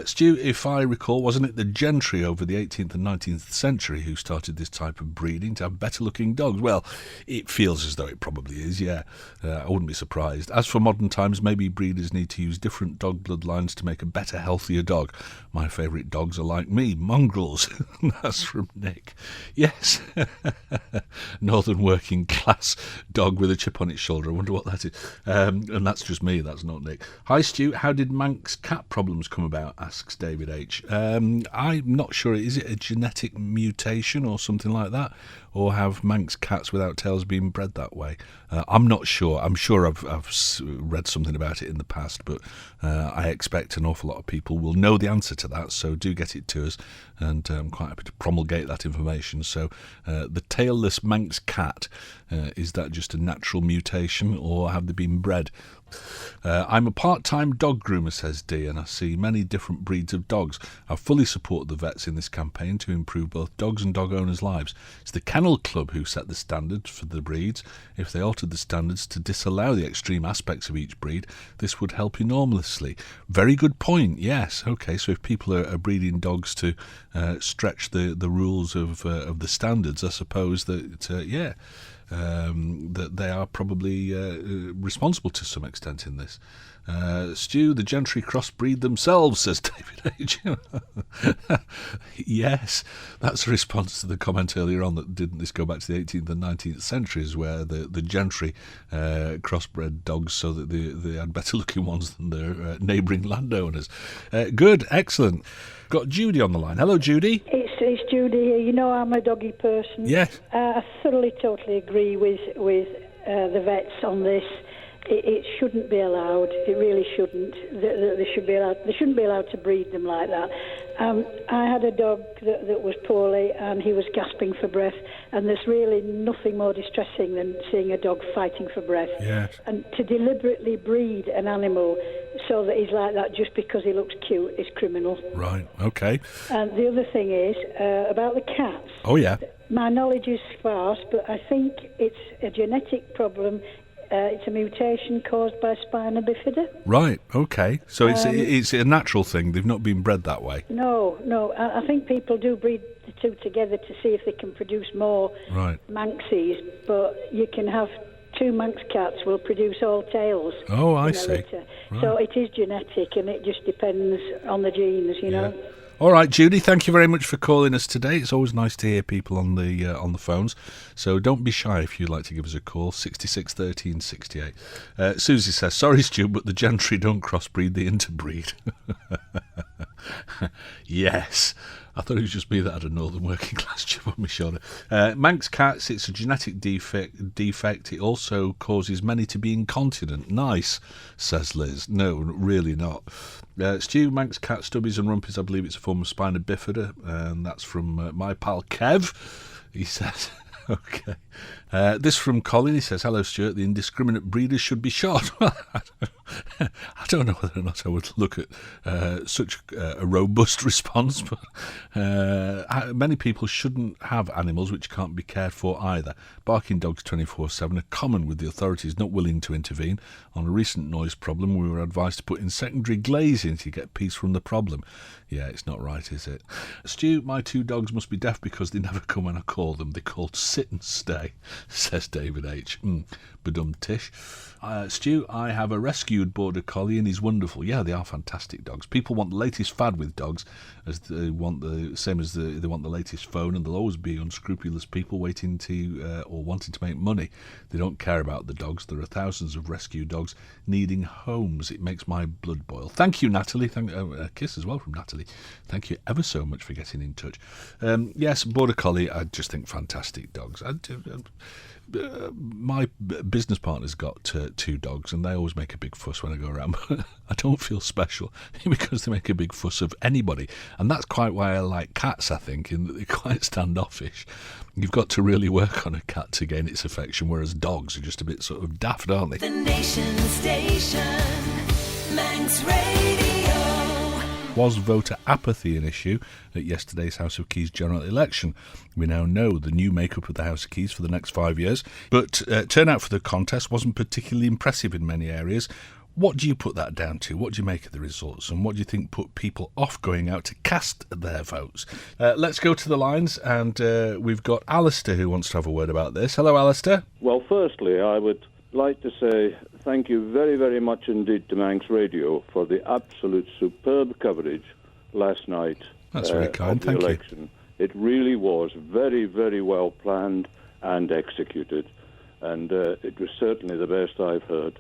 Stu, if I recall, wasn't it the gentry over the 18th and 19th century who started this type of breeding to have better looking dogs? Well, it feels as though it probably is, yeah. I wouldn't be surprised. As for modern times, maybe breeders need to use different dog bloodlines to make a better, healthier dog. My favourite dogs are like me, mongrels. That's from Nick. Yes, northern working class dog with a chip on its shoulder. I wonder what that is. And that's just me, that's not Nick. Hi Stu, how did Manx cat problems come about, asks David H. I'm not sure, is it a genetic mutation or something like that? Or have Manx cats without tails been bred that way? I'm not sure. I'm sure I've read something about it in the past, but I expect an awful lot of people will know the answer to that, so do get it to us, and I'm quite happy to promulgate that information. So the tailless Manx cat, is that just a natural mutation, or have they been bred? I'm a part-time dog groomer, says Dee, and I see many different breeds of dogs. I fully support the vets in this campaign to improve both dogs and dog owners' lives. It's the Kennel Club who set the standards for the breeds. If they altered the standards to disallow the extreme aspects of each breed, this would help enormously. Very good point, yes. Okay, so if people are breeding dogs to stretch the rules of the standards, I suppose that, that they are probably responsible to some extent in this. Stu, the gentry crossbreed themselves, says David H. Yes, that's a response to the comment earlier on that didn't this go back to the 18th and 19th centuries, where the gentry crossbred dogs so that they had better looking ones than their neighbouring landowners. Good, excellent. Got Judy on the line. Hello, Judy. It's Judy here. You know I'm a doggy person. Yes. I thoroughly, totally agree with the vets on this. It shouldn't be allowed. It really shouldn't. They shouldn't be allowed to breed them like that. I had a dog that was poorly, and he was gasping for breath. And there's really nothing more distressing than seeing a dog fighting for breath. Yes. And to deliberately breed an animal so that he's like that just because he looks cute is criminal. Right. Okay. And the other thing is about the cats. Oh yeah. My knowledge is sparse, but I think it's a genetic problem. It's a mutation caused by spina bifida. Right, okay. So it's a natural thing. They've not been bred that way. No. I think people do breed the two together to see if they can produce more Manxies, but you can have two Manx cats will produce all tails. Oh, I see. Right. So it is genetic, and it just depends on the genes, you know. All right, Judy, thank you very much for calling us today. It's always nice to hear people on the phones. So don't be shy if you'd like to give us a call, 66 13 68. Susie says, sorry, Stu, but the gentry don't crossbreed, they interbreed. Yes. I thought it was just me that had a northern working class chip on my shoulder. Manx cats, it's a genetic defect. It also causes many to be incontinent. Nice, says Liz. No, really not. Stu, Manx cat stubbies and rumpies, I believe it's a form of spina bifida, and that's from my pal Kev. He says, okay. This from Colin, he says, hello Stuart, the indiscriminate breeders should be shot. I don't know whether or not I would look at such a robust response, but many people shouldn't have animals which can't be cared for either. Barking dogs 24/7 are common, with the authorities not willing to intervene. On a recent noise problem, we were advised to put in secondary glazing to get peace from the problem. Yeah, it's not right, is it? Stu, my two dogs must be deaf because they never come when I call them. They're called Sit and Stay, says David H. Badum-tish. Stu, I have a rescued border collie and he's wonderful. Yeah, they are fantastic dogs. People want the latest fad with dogs, as they want the same as they want the latest phone, and there'll always be unscrupulous people waiting to or wanting to make money. They don't care about the dogs. There are thousands of rescue dogs needing homes. It makes my blood boil. Thank you, Natalie. A kiss as well from Natalie. Thank you ever so much for getting in touch. Yes, border collie, I just think fantastic dogs. My business partner's got two dogs, and they always make a big fuss when I go around. But I don't feel special because they make a big fuss of anybody, and that's quite why I like cats. I think in that they're quite standoffish. You've got to really work on a cat to gain its affection, whereas dogs are just a bit sort of daft, aren't they? The Nation Station, Manx Radio. Was voter apathy an issue at yesterday's House of Keys general election? We now know the new makeup of the House of Keys for the next 5 years, but turnout for the contest wasn't particularly impressive in many areas. What do you put that down to? What do you make of the results? And what do you think put people off going out to cast their votes? Let's go to the lines, and we've got Alistair who wants to have a word about this. Hello, Alistair. Well, firstly, I would like to say thank you very, very much indeed to Manx Radio for the absolute superb coverage last night. That's very kind, of the thank election. It really was very, very well planned and executed, and it was certainly the best I've heard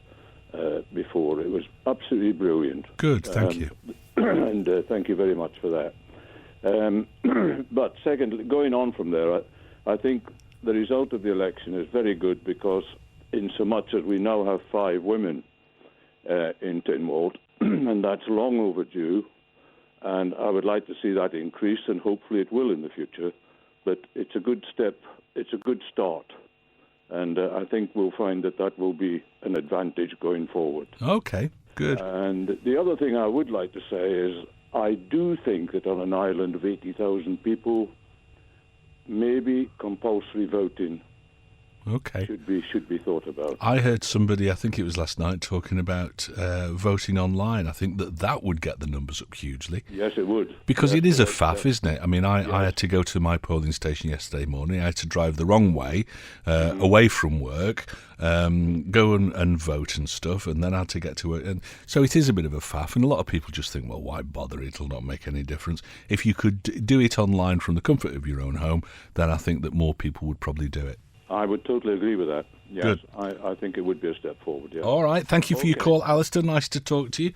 before. It was absolutely brilliant. Good, thank you. And thank you very much for that. But secondly, going on from there, I think the result of the election is very good because in so much as we now have 5 women in Tynwald, and that's long overdue, and I would like to see that increase, and hopefully it will in the future. But it's a good step, it's a good start, and I think we'll find that will be an advantage going forward. Okay, good. And the other thing I would like to say is I do think that on an island of 80,000 people, maybe compulsory voting should be thought about. I heard somebody, I think it was last night, talking about voting online. I think that would get the numbers up hugely. Yes, it would. Because it is a faff, isn't it? I mean, I had to go to my polling station yesterday morning. I had to drive the wrong way, away from work, go and vote and stuff, and then I had to get to work. And so it is a bit of a faff, and a lot of people just think, well, why bother? It'll not make any difference. If you could do it online from the comfort of your own home, then I think that more people would probably do it. I would totally agree with that. Yes, good. I think it would be a step forward. Yeah. All right, thank you for your call, Alistair. Nice to talk to you.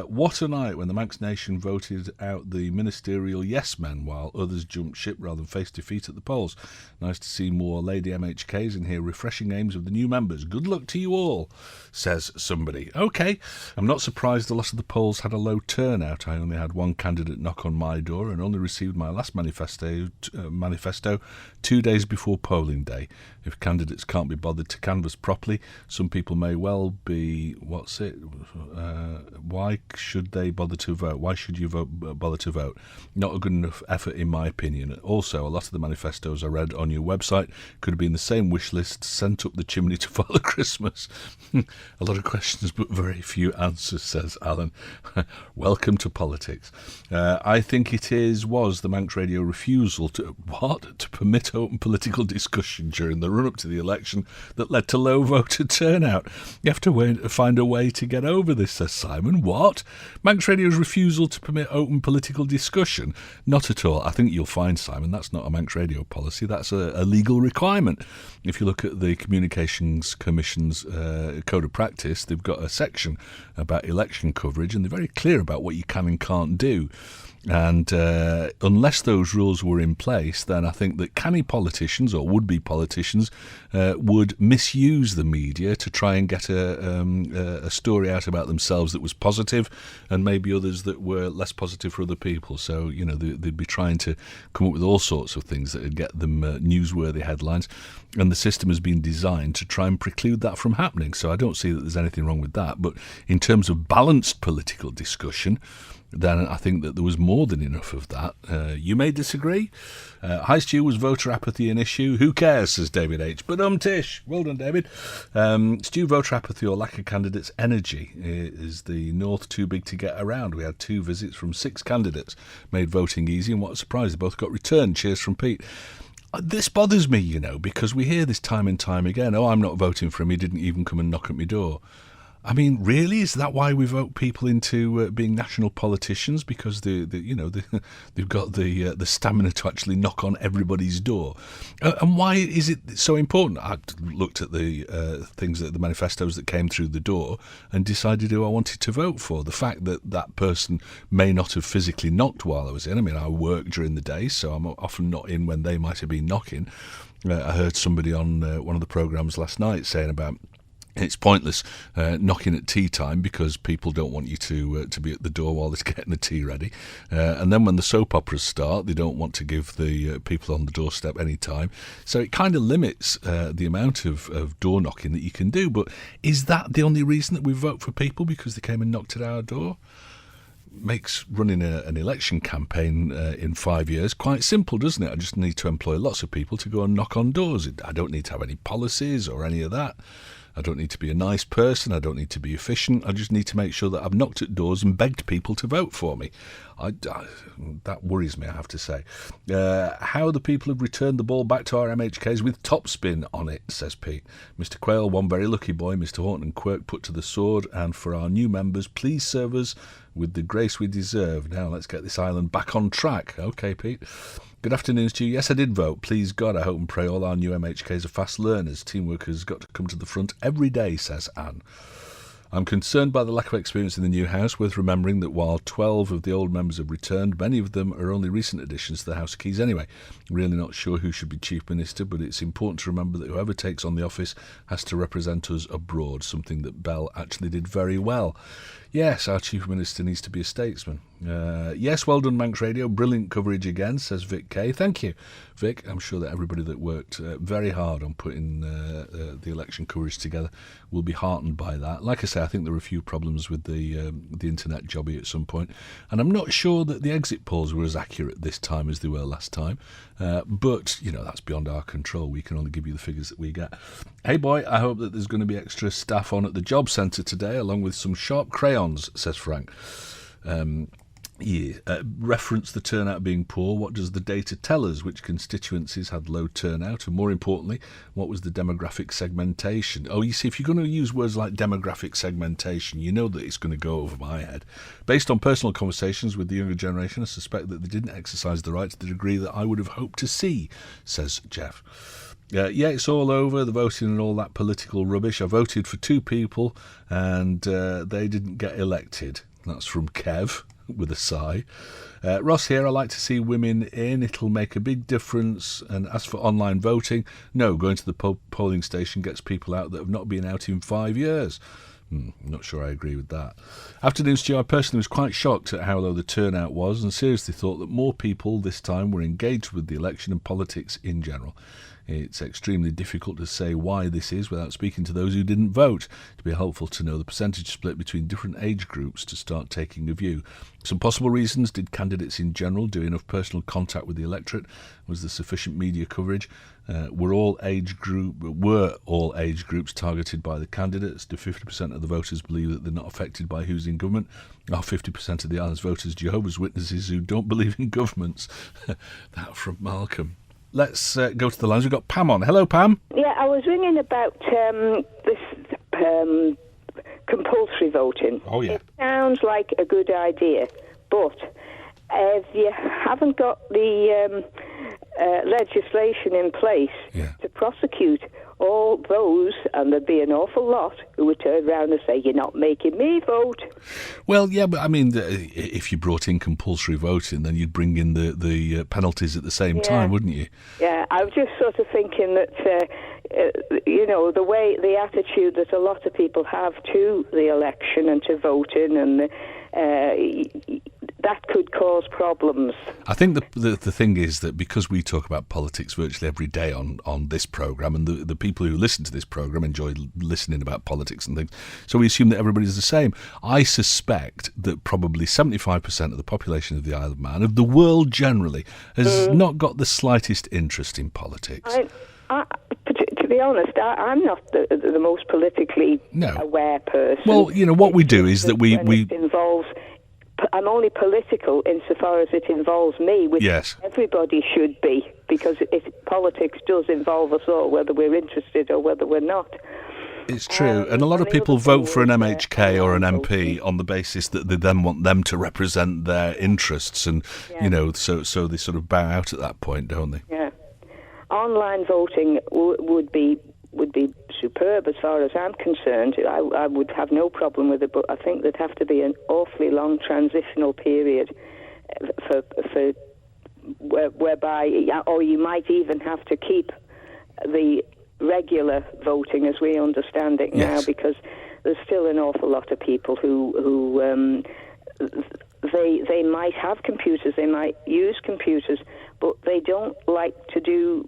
What a night when the Manx Nation voted out the ministerial yes men while others jumped ship rather than face defeat at the polls. Nice to see more Lady MHKs and hear refreshing aims of the new members. Good luck to you all, says somebody. OK, I'm not surprised a lot of the polls had a low turnout. I only had one candidate knock on my door and only received my last manifesto 2 days before polling day. If candidates can't be bothered to canvass properly, some people may well be, why should they bother to vote? Why should you bother to vote? Not a good enough effort, in my opinion. Also, a lot of the manifestos I read on your website could have been the same wish list sent up the chimney to Father Christmas. A lot of questions, but very few answers, says Alan. Welcome to politics. I think it was the Manx Radio refusal to permit open political discussion during the run-up to the election that led to low voter turnout. You have to find a way to get over this, says Simon. What? Manx Radio's refusal to permit open political discussion? Not at all. I think you'll find, Simon, that's not a Manx Radio policy. That's a legal requirement. If you look at the Communications Commission's Code of Practice, they've got a section about election coverage, and they're very clear about what you can and can't do. And unless those rules were in place, then I think that canny politicians or would-be politicians would misuse the media to try and get a story out about themselves that was positive, and maybe others that were less positive for other people. So, you know, they'd be trying to come up with all sorts of things that would get them newsworthy headlines. And the system has been designed to try and preclude that from happening. So I don't see that there's anything wrong with that. But in terms of balanced political discussion, then I think that there was more than enough of that. You may disagree. Hi, Stu, was voter apathy an issue? Who cares, says David H. But Tish. Well done, David. Stu, voter apathy or lack of candidates' energy. Is the North too big to get around? We had 2 visits from 6 candidates. Made voting easy, and what a surprise, they both got returned. Cheers from Pete. This bothers me, you know, because we hear this time and time again. Oh, I'm not voting for him. He didn't even come and knock at my door. I mean, really, is that why we vote people into being national politicians? Because they've got the stamina to actually knock on everybody's door. And why is it so important? I looked at the things that the manifestos that came through the door and decided who I wanted to vote for. The fact that that person may not have physically knocked while I was in. I mean, I work during the day, so I'm often not in when they might have been knocking. I heard somebody on one of the programmes last night saying about it's pointless knocking at tea time because people don't want you to be at the door while they're getting the tea ready. And then when the soap operas start, they don't want to give the people on the doorstep any time. So it kind of limits the amount of door knocking that you can do. But is that the only reason that we vote for people, because they came and knocked at our door? makes running an election campaign in 5 years quite simple, doesn't it? I just need to employ lots of people to go and knock on doors. I don't need to have any policies or any of that. I don't need to be a nice person. I don't need to be efficient. I just need to make sure that I've knocked at doors and begged people to vote for me. That worries me, I have to say. How the people have returned the ball back to our MHKs with topspin on it, says Pete. Mr. Quayle, one very lucky boy. Mr. Horton and Quirk put to the sword. And for our new members, please serve us with the grace we deserve. Now let's get this island back on track. OK, Pete. Good afternoon to you. Yes, I did vote. Please God, I hope and pray all our new MHKs are fast learners. Teamwork has got to come to the front every day, says Anne. I'm concerned by the lack of experience in the new house, worth remembering that while 12 of the old members have returned, many of them are only recent additions to the House of Keys anyway. Really not sure who should be Chief Minister, but it's important to remember that whoever takes on the office has to represent us abroad, something that Bell actually did very well. Yes, our Chief Minister needs to be a statesman. Yes, well done, Manx Radio. Brilliant coverage again, says Vic K. Thank you, Vic. I'm sure that everybody that worked very hard on putting the election coverage together will be heartened by that. Like I say, I think there were a few problems with the internet jobby at some point, and I'm not sure that the exit polls were as accurate this time as they were last time. But, that's beyond our control. We can only give you the figures that we get. Hey, boy, I hope that there's going to be extra staff on at the job centre today, along with some sharp crayons, says Frank. Reference the turnout being poor. What does the data tell us? Which constituencies had low turnout? And more importantly, what was the demographic segmentation? Oh, you see, if you're going to use words like demographic segmentation, you know that it's going to go over my head. Based on personal conversations with the younger generation, I suspect that they didn't exercise the right to the degree that I would have hoped to see, says Jeff. It's all over, the voting and all that political rubbish. I voted for 2 people and they didn't get elected. That's from Kev, with a sigh. Ross here, I like to see women in. It'll make a big difference. And as for online voting, no, going to the polling station gets people out that have not been out in 5 years. I'm not sure I agree with that. Afternoon, Stu. I personally was quite shocked at how low the turnout was and seriously thought that more people this time were engaged with the election and politics in general. It's extremely difficult to say why this is without speaking to those who didn't vote. It'd be helpful to know the percentage split between different age groups to start taking a view. Some possible reasons: did candidates in general do enough personal contact with the electorate? Was there sufficient media coverage? Were all age groups targeted by the candidates? Do 50% of the voters believe that they're not affected by who's in government? Are 50% of the island's voters Jehovah's Witnesses who don't believe in governments? That from Malcolm. Let's go to the lines. We've got Pam on. Hello, Pam. Yeah, I was ringing about this compulsory voting. Oh, yeah. It sounds like a good idea, but if you haven't got the legislation in place to prosecute all those, and there'd be an awful lot who would turn around and say, you're not making me vote. Well, yeah, but I mean, if you brought in compulsory voting, then you'd bring in the penalties at the same time, wouldn't you? Yeah, I was just sort of thinking that, the attitude that a lot of people have to the election and to voting, and that could cause problems. I think the thing is that because we talk about politics virtually every day on this programme, and the people who listen to this programme enjoy listening about politics and things, so we assume that everybody's the same. I suspect that probably 75% of the population of the Isle of Man, of the world generally, has not got the slightest interest in politics. To be honest, I'm not the most politically aware person. Well, what we do is that we it involves. I'm only political insofar as it involves me, which everybody should be, because politics does involve us all, whether we're interested or whether we're not. It's true, and a lot of people vote for an MHK or an MP on the basis that they then want them to represent their interests, and so they sort of bow out at that point, don't they? Yeah, online voting would be superb as far as I'm concerned. I would have no problem with it, but I think there'd have to be an awfully long transitional period for whereby, or you might even have to keep the regular voting as we understand it now, because there's still an awful lot of people who they might have computers, they might use computers, but they don't like to do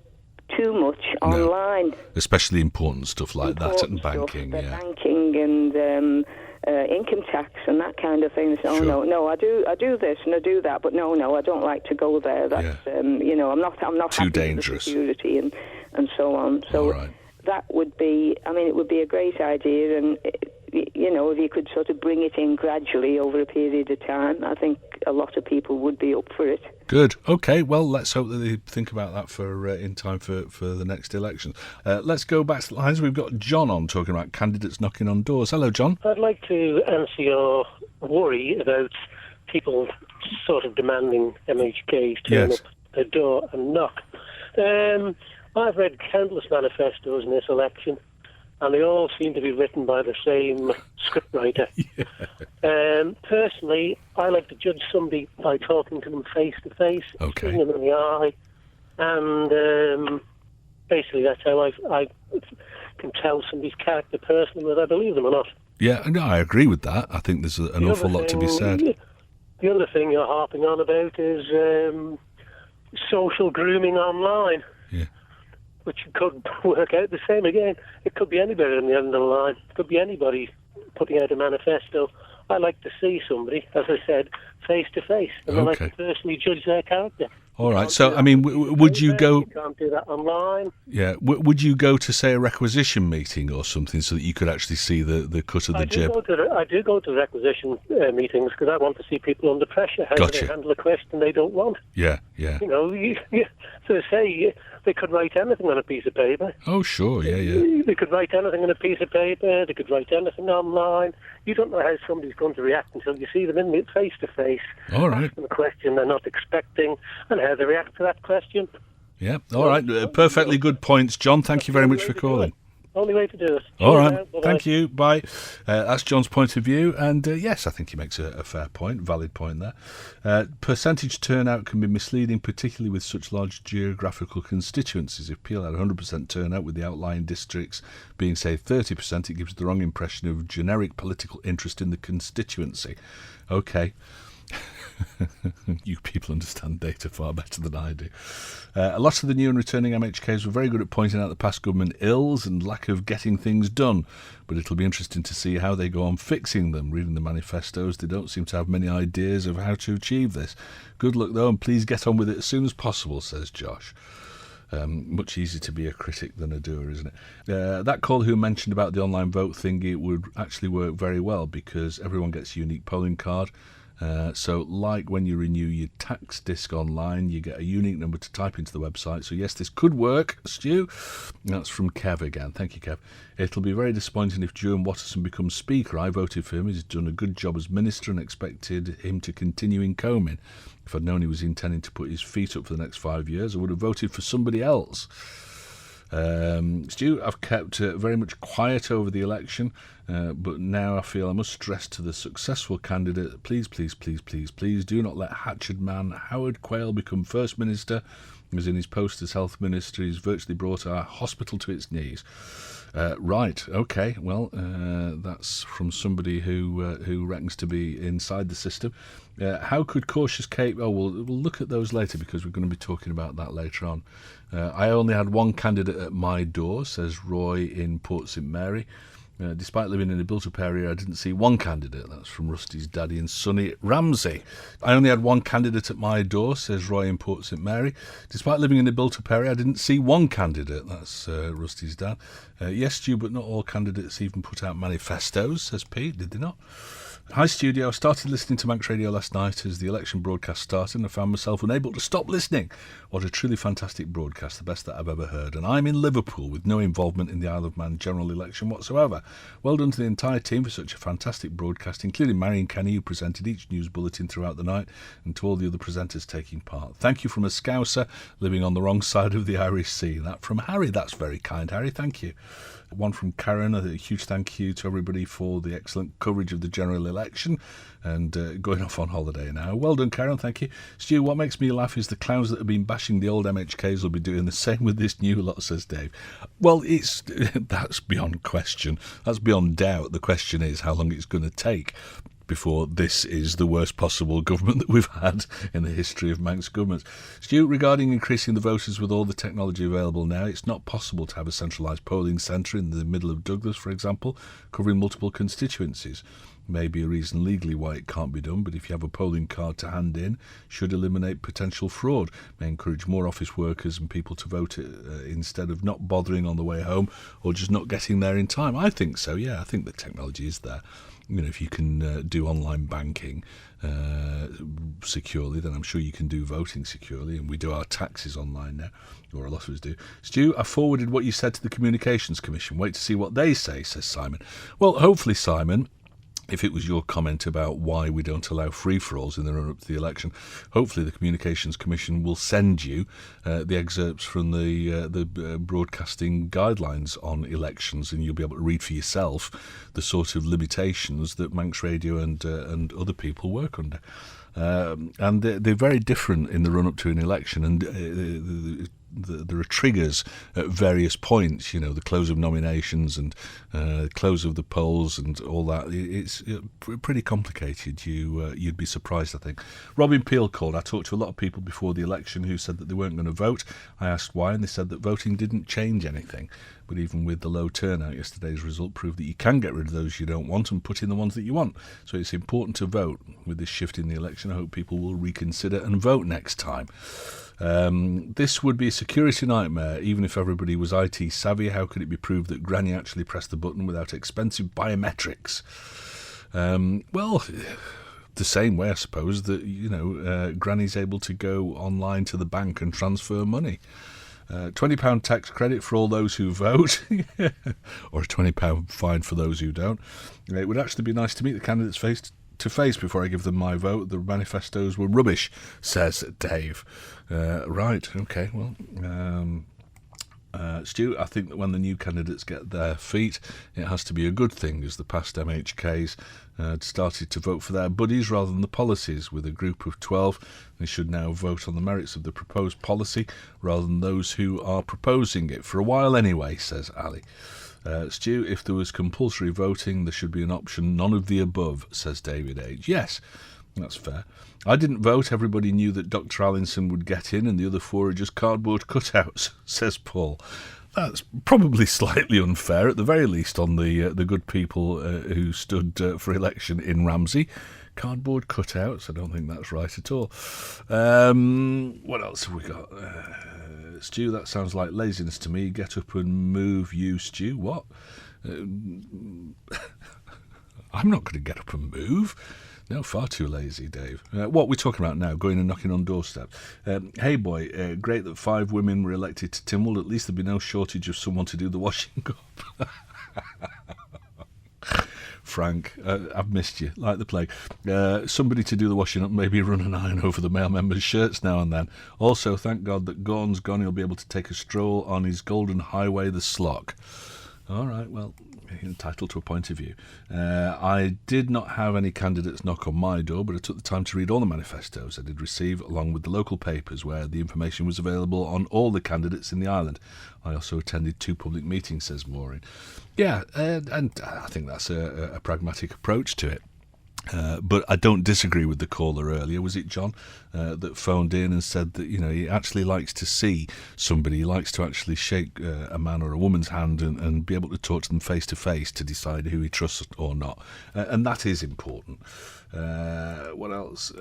too much online. Especially important stuff like that and banking. Banking and income tax and that kind of thing. They say, Sure. no, I do this and I do that, but no, I don't like to go there. That's I'm not Too happy dangerous. with the security and so on. So All right. that would be, it would be a great idea, and if you could sort of bring it in gradually over a period of time, I think a lot of people would be up for it. Good. Okay. Well, let's hope that they think about that for in time for the next election. Let's go back to the lines. We've got John on talking about candidates knocking on doors. Hello, John. I'd like to answer your worry about people sort of demanding MHKs turn up their door and knock. I've read countless manifestos in this election, and they all seem to be written by the same scriptwriter. Personally, I like to judge somebody by talking to them face to face, seeing them in the eye, and basically that's how I can tell somebody's character personally, whether I believe them or not. Yeah, no, I agree with that. I think there's an awful lot to be said. The other thing you're harping on about is social grooming online. Yeah. Which could work out the same again. It could be anybody on the end of the line. It could be anybody putting out a manifesto. I like to see somebody, as I said, face to face, and I like to personally judge their character. All right. So, would you go? You can't do that online. Yeah. Would you go to, say, a requisition meeting or something so that you could actually see the cut of the jib? I do go to requisition meetings because I want to see people under pressure. How do they handle a question they don't want? Yeah. So they say they could write anything on a piece of paper. Oh, sure. Yeah. They could write anything on a piece of paper. They could write anything online. You don't know how somebody's going to react until you see them in face to face. All right. Asking a question they're not expecting and how they react to that question. Yeah. All right. Perfectly good points, John. Thank you very much for calling. Only way to do it. All right. Thank you. Bye. That's John's point of view. And yes, I think he makes a fair point, valid point there. Percentage turnout can be misleading, particularly with such large geographical constituencies. If Peel had 100% turnout with the outlying districts being, say, 30%, it gives the wrong impression of generic political interest in the constituency. Okay. You people understand data far better than I do. A lot of the new and returning MHKs were very good at pointing out the past government ills and lack of getting things done, but it'll be interesting to see how they go on fixing them. Reading the manifestos, they don't seem to have many ideas of how to achieve this. Good luck though, and please get on with it as soon as possible, says Josh. Much easier to be a critic than a doer, isn't it? That caller who mentioned about the online vote thing, it would actually work very well because everyone gets a unique polling card. So like when you renew your tax disc online, you get a unique number to type into the website. So yes, this could work, Stu. That's from Kev again. Thank you, Kev. It'll be very disappointing if Durham Watterson becomes Speaker. I voted for him. He's done a good job as Minister and expected him to continue in Comyn. If I'd known he was intending to put his feet up for the next 5 years, I would have voted for somebody else. Stu, I've kept very much quiet over the election, but now I feel I must stress to the successful candidate, please do not let hatchet man Howard Quayle become First Minister, as in his post as Health Minister he's virtually brought our hospital to its knees. Right, okay, well, that's from somebody who reckons to be inside the system. How could cautious Kate... Oh, we'll look at those later because we're going to be talking about that later on. I only had one candidate at my door, says Roy in Port St Mary. Despite living in a built-up area, I didn't see one candidate. That's from Rusty's daddy and Sonny Ramsey. I only had one candidate at my door, says Roy in Port St Mary. Despite living in a built-up area, I didn't see one candidate. That's Rusty's dad. Yes, Stu, but not all candidates even put out manifestos, says Pete. Did they not? Hi, studio. I started listening to Manx Radio last night as the election broadcast started and I found myself unable to stop listening. What a truly fantastic broadcast, the best that I've ever heard. And I'm in Liverpool with no involvement in the Isle of Man general election whatsoever. Well done to the entire team for such a fantastic broadcast, including Marion Kenny, who presented each news bulletin throughout the night, and to all the other presenters taking part. Thank you from a Scouser living on the wrong side of the Irish Sea. That from Harry. That's very kind, Harry. Thank you. One from Karen, a huge thank you to everybody for the excellent coverage of the general election and going off on holiday now. Well done, Karen, thank you. Stu, what makes me laugh is the clowns that have been bashing the old MHKs will be doing the same with this new lot, says Dave. Well, that's beyond question. That's beyond doubt. The question is how long it's going to take. before this is the worst possible government that we've had in the history of Manx governments. Stu, regarding increasing the voters with all the technology available now, it's not possible to have a centralised polling centre in the middle of Douglas, for example, covering multiple constituencies. Maybe a reason legally why it can't be done, but if you have a polling card to hand in, should eliminate potential fraud, may encourage more office workers and people to vote instead of not bothering on the way home or just not getting there in time. I think so, yeah. I think the technology is there. You know, if you can do online banking securely, then I'm sure you can do voting securely, and we do our taxes online now, or a lot of us do. Stu, I forwarded what you said to the Communications Commission. Wait to see what they say, says Simon. Well, hopefully, Simon, if it was your comment about why we don't allow free-for-alls in the run-up to the election, hopefully the Communications Commission will send you the excerpts from the broadcasting guidelines on elections, and you'll be able to read for yourself the sort of limitations that Manx Radio and other people work under. And they're very different in the run-up to an election, and there are triggers at various points, you know, the close of nominations and close of the polls and all that. It's pretty complicated. You'd be surprised, I think. Robin Peel called. I talked to a lot of people before the election who said that they weren't going to vote. I asked why, and they said that voting didn't change anything. But even with the low turnout, yesterday's result proved that you can get rid of those you don't want and put in the ones that you want. So it's important to vote. With this shift in the election, I hope people will reconsider and vote next time. This would be a security nightmare. Even if everybody was IT savvy, how could it be proved that Granny actually pressed the button without expensive biometrics? Well, the same way, I suppose, that, you know, Granny's able to go online to the bank and transfer money. £20 tax credit for all those who vote, or a £20 fine for those who don't. It would actually be nice to meet the candidates face to face before I give them my vote. The manifestos were rubbish, says Dave. Right, okay, well, Stu, I think that when the new candidates get their feet, it has to be a good thing, as the past MHKs started to vote for their buddies rather than the policies. With a group of 12, they should now vote on the merits of the proposed policy rather than those who are proposing it. For a while anyway, says Ali. Stu, if there was compulsory voting, there should be an option, none of the above, says David H. Yes, that's fair. I didn't vote. Everybody knew that Dr. Allinson would get in, and the other four are just cardboard cutouts, says Paul. That's probably slightly unfair, at the very least, on the good people who stood for election in Ramsey. Cardboard cutouts, I don't think that's right at all. What else have we got? Stu, that sounds like laziness to me. Get up and move, you, Stu. What? I'm not going to get up and move. No, far too lazy, Dave. What we're talking about now, going and knocking on doorsteps. Hey boy, great that 5 women were elected to Tynwald. At least there'd be no shortage of someone to do the washing up. Frank, I've missed you, like the plague. Somebody to do the washing up, maybe run an iron over the male members' shirts now and then. Also, thank God that Gorn's gone, he'll be able to take a stroll on his golden highway, the Slock. All right, well, entitled to a point of view. I did not have any candidates knock on my door, but I took the time to read all the manifestos I did receive, along with the local papers where the information was available on all the candidates in the island. I also attended 2 public meetings, says Maureen. Yeah, and I think that's a pragmatic approach to it. But I don't disagree with the caller earlier. Was it John that phoned in and said that, you know, he actually likes to see somebody, he likes to actually shake a man or a woman's hand and be able to talk to them face to face to decide who he trusts or not, and that is important. What else?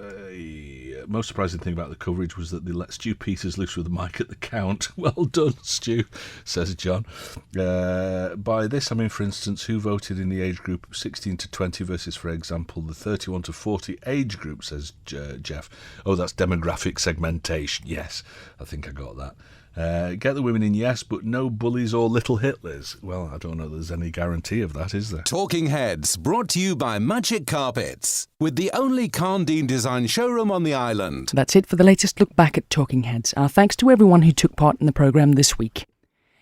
Most surprising thing about the coverage was that they let Stu Peters loose with the mic at the count. Well done, Stu, says John. By this I mean, for instance, who voted in the age group 16 to 20 versus, for example, the 31 to 40 age group, says Jeff. Oh, that's demographic segmentation. Yes, I think I got that. Get the women in, yes, but no bullies or little Hitlers. Well, I don't know there's any guarantee of that, is there? Talking Heads, brought to you by Magic Carpets, with the only Carndine design showroom on the island. That's it for the latest look back at Talking Heads. Our thanks to everyone who took part in the programme this week.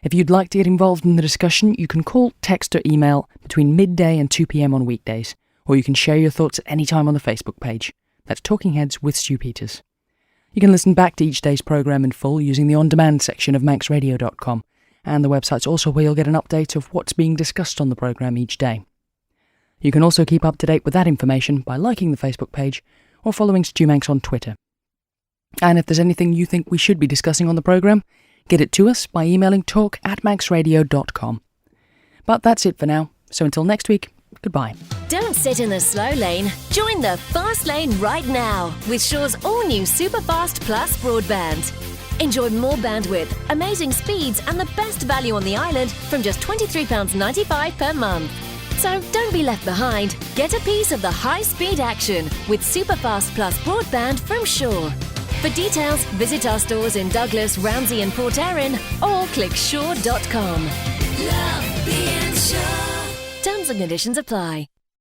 If you'd like to get involved in the discussion, you can call, text or email between midday and 2 p.m. on weekdays, or you can share your thoughts at any time on the Facebook page. That's Talking Heads with Stu Peters. You can listen back to each day's programme in full using the on-demand section of manxradio.com, and the website's also where you'll get an update of what's being discussed on the programme each day. You can also keep up to date with that information by liking the Facebook page or following Stu Manx on Twitter. And if there's anything you think we should be discussing on the programme, get it to us by emailing talk@maxradio.com. But that's it for now, so until next week, goodbye. Don't sit in the slow lane. Join the fast lane right now with Shaw's all-new Superfast Plus broadband. Enjoy more bandwidth, amazing speeds and the best value on the island from just £23.95 per month. So don't be left behind. Get a piece of the high-speed action with Superfast Plus broadband from Shaw. For details, visit our stores in Douglas, Ramsey and Port Erin or click shaw.com. Love being Shaw. Terms and conditions apply.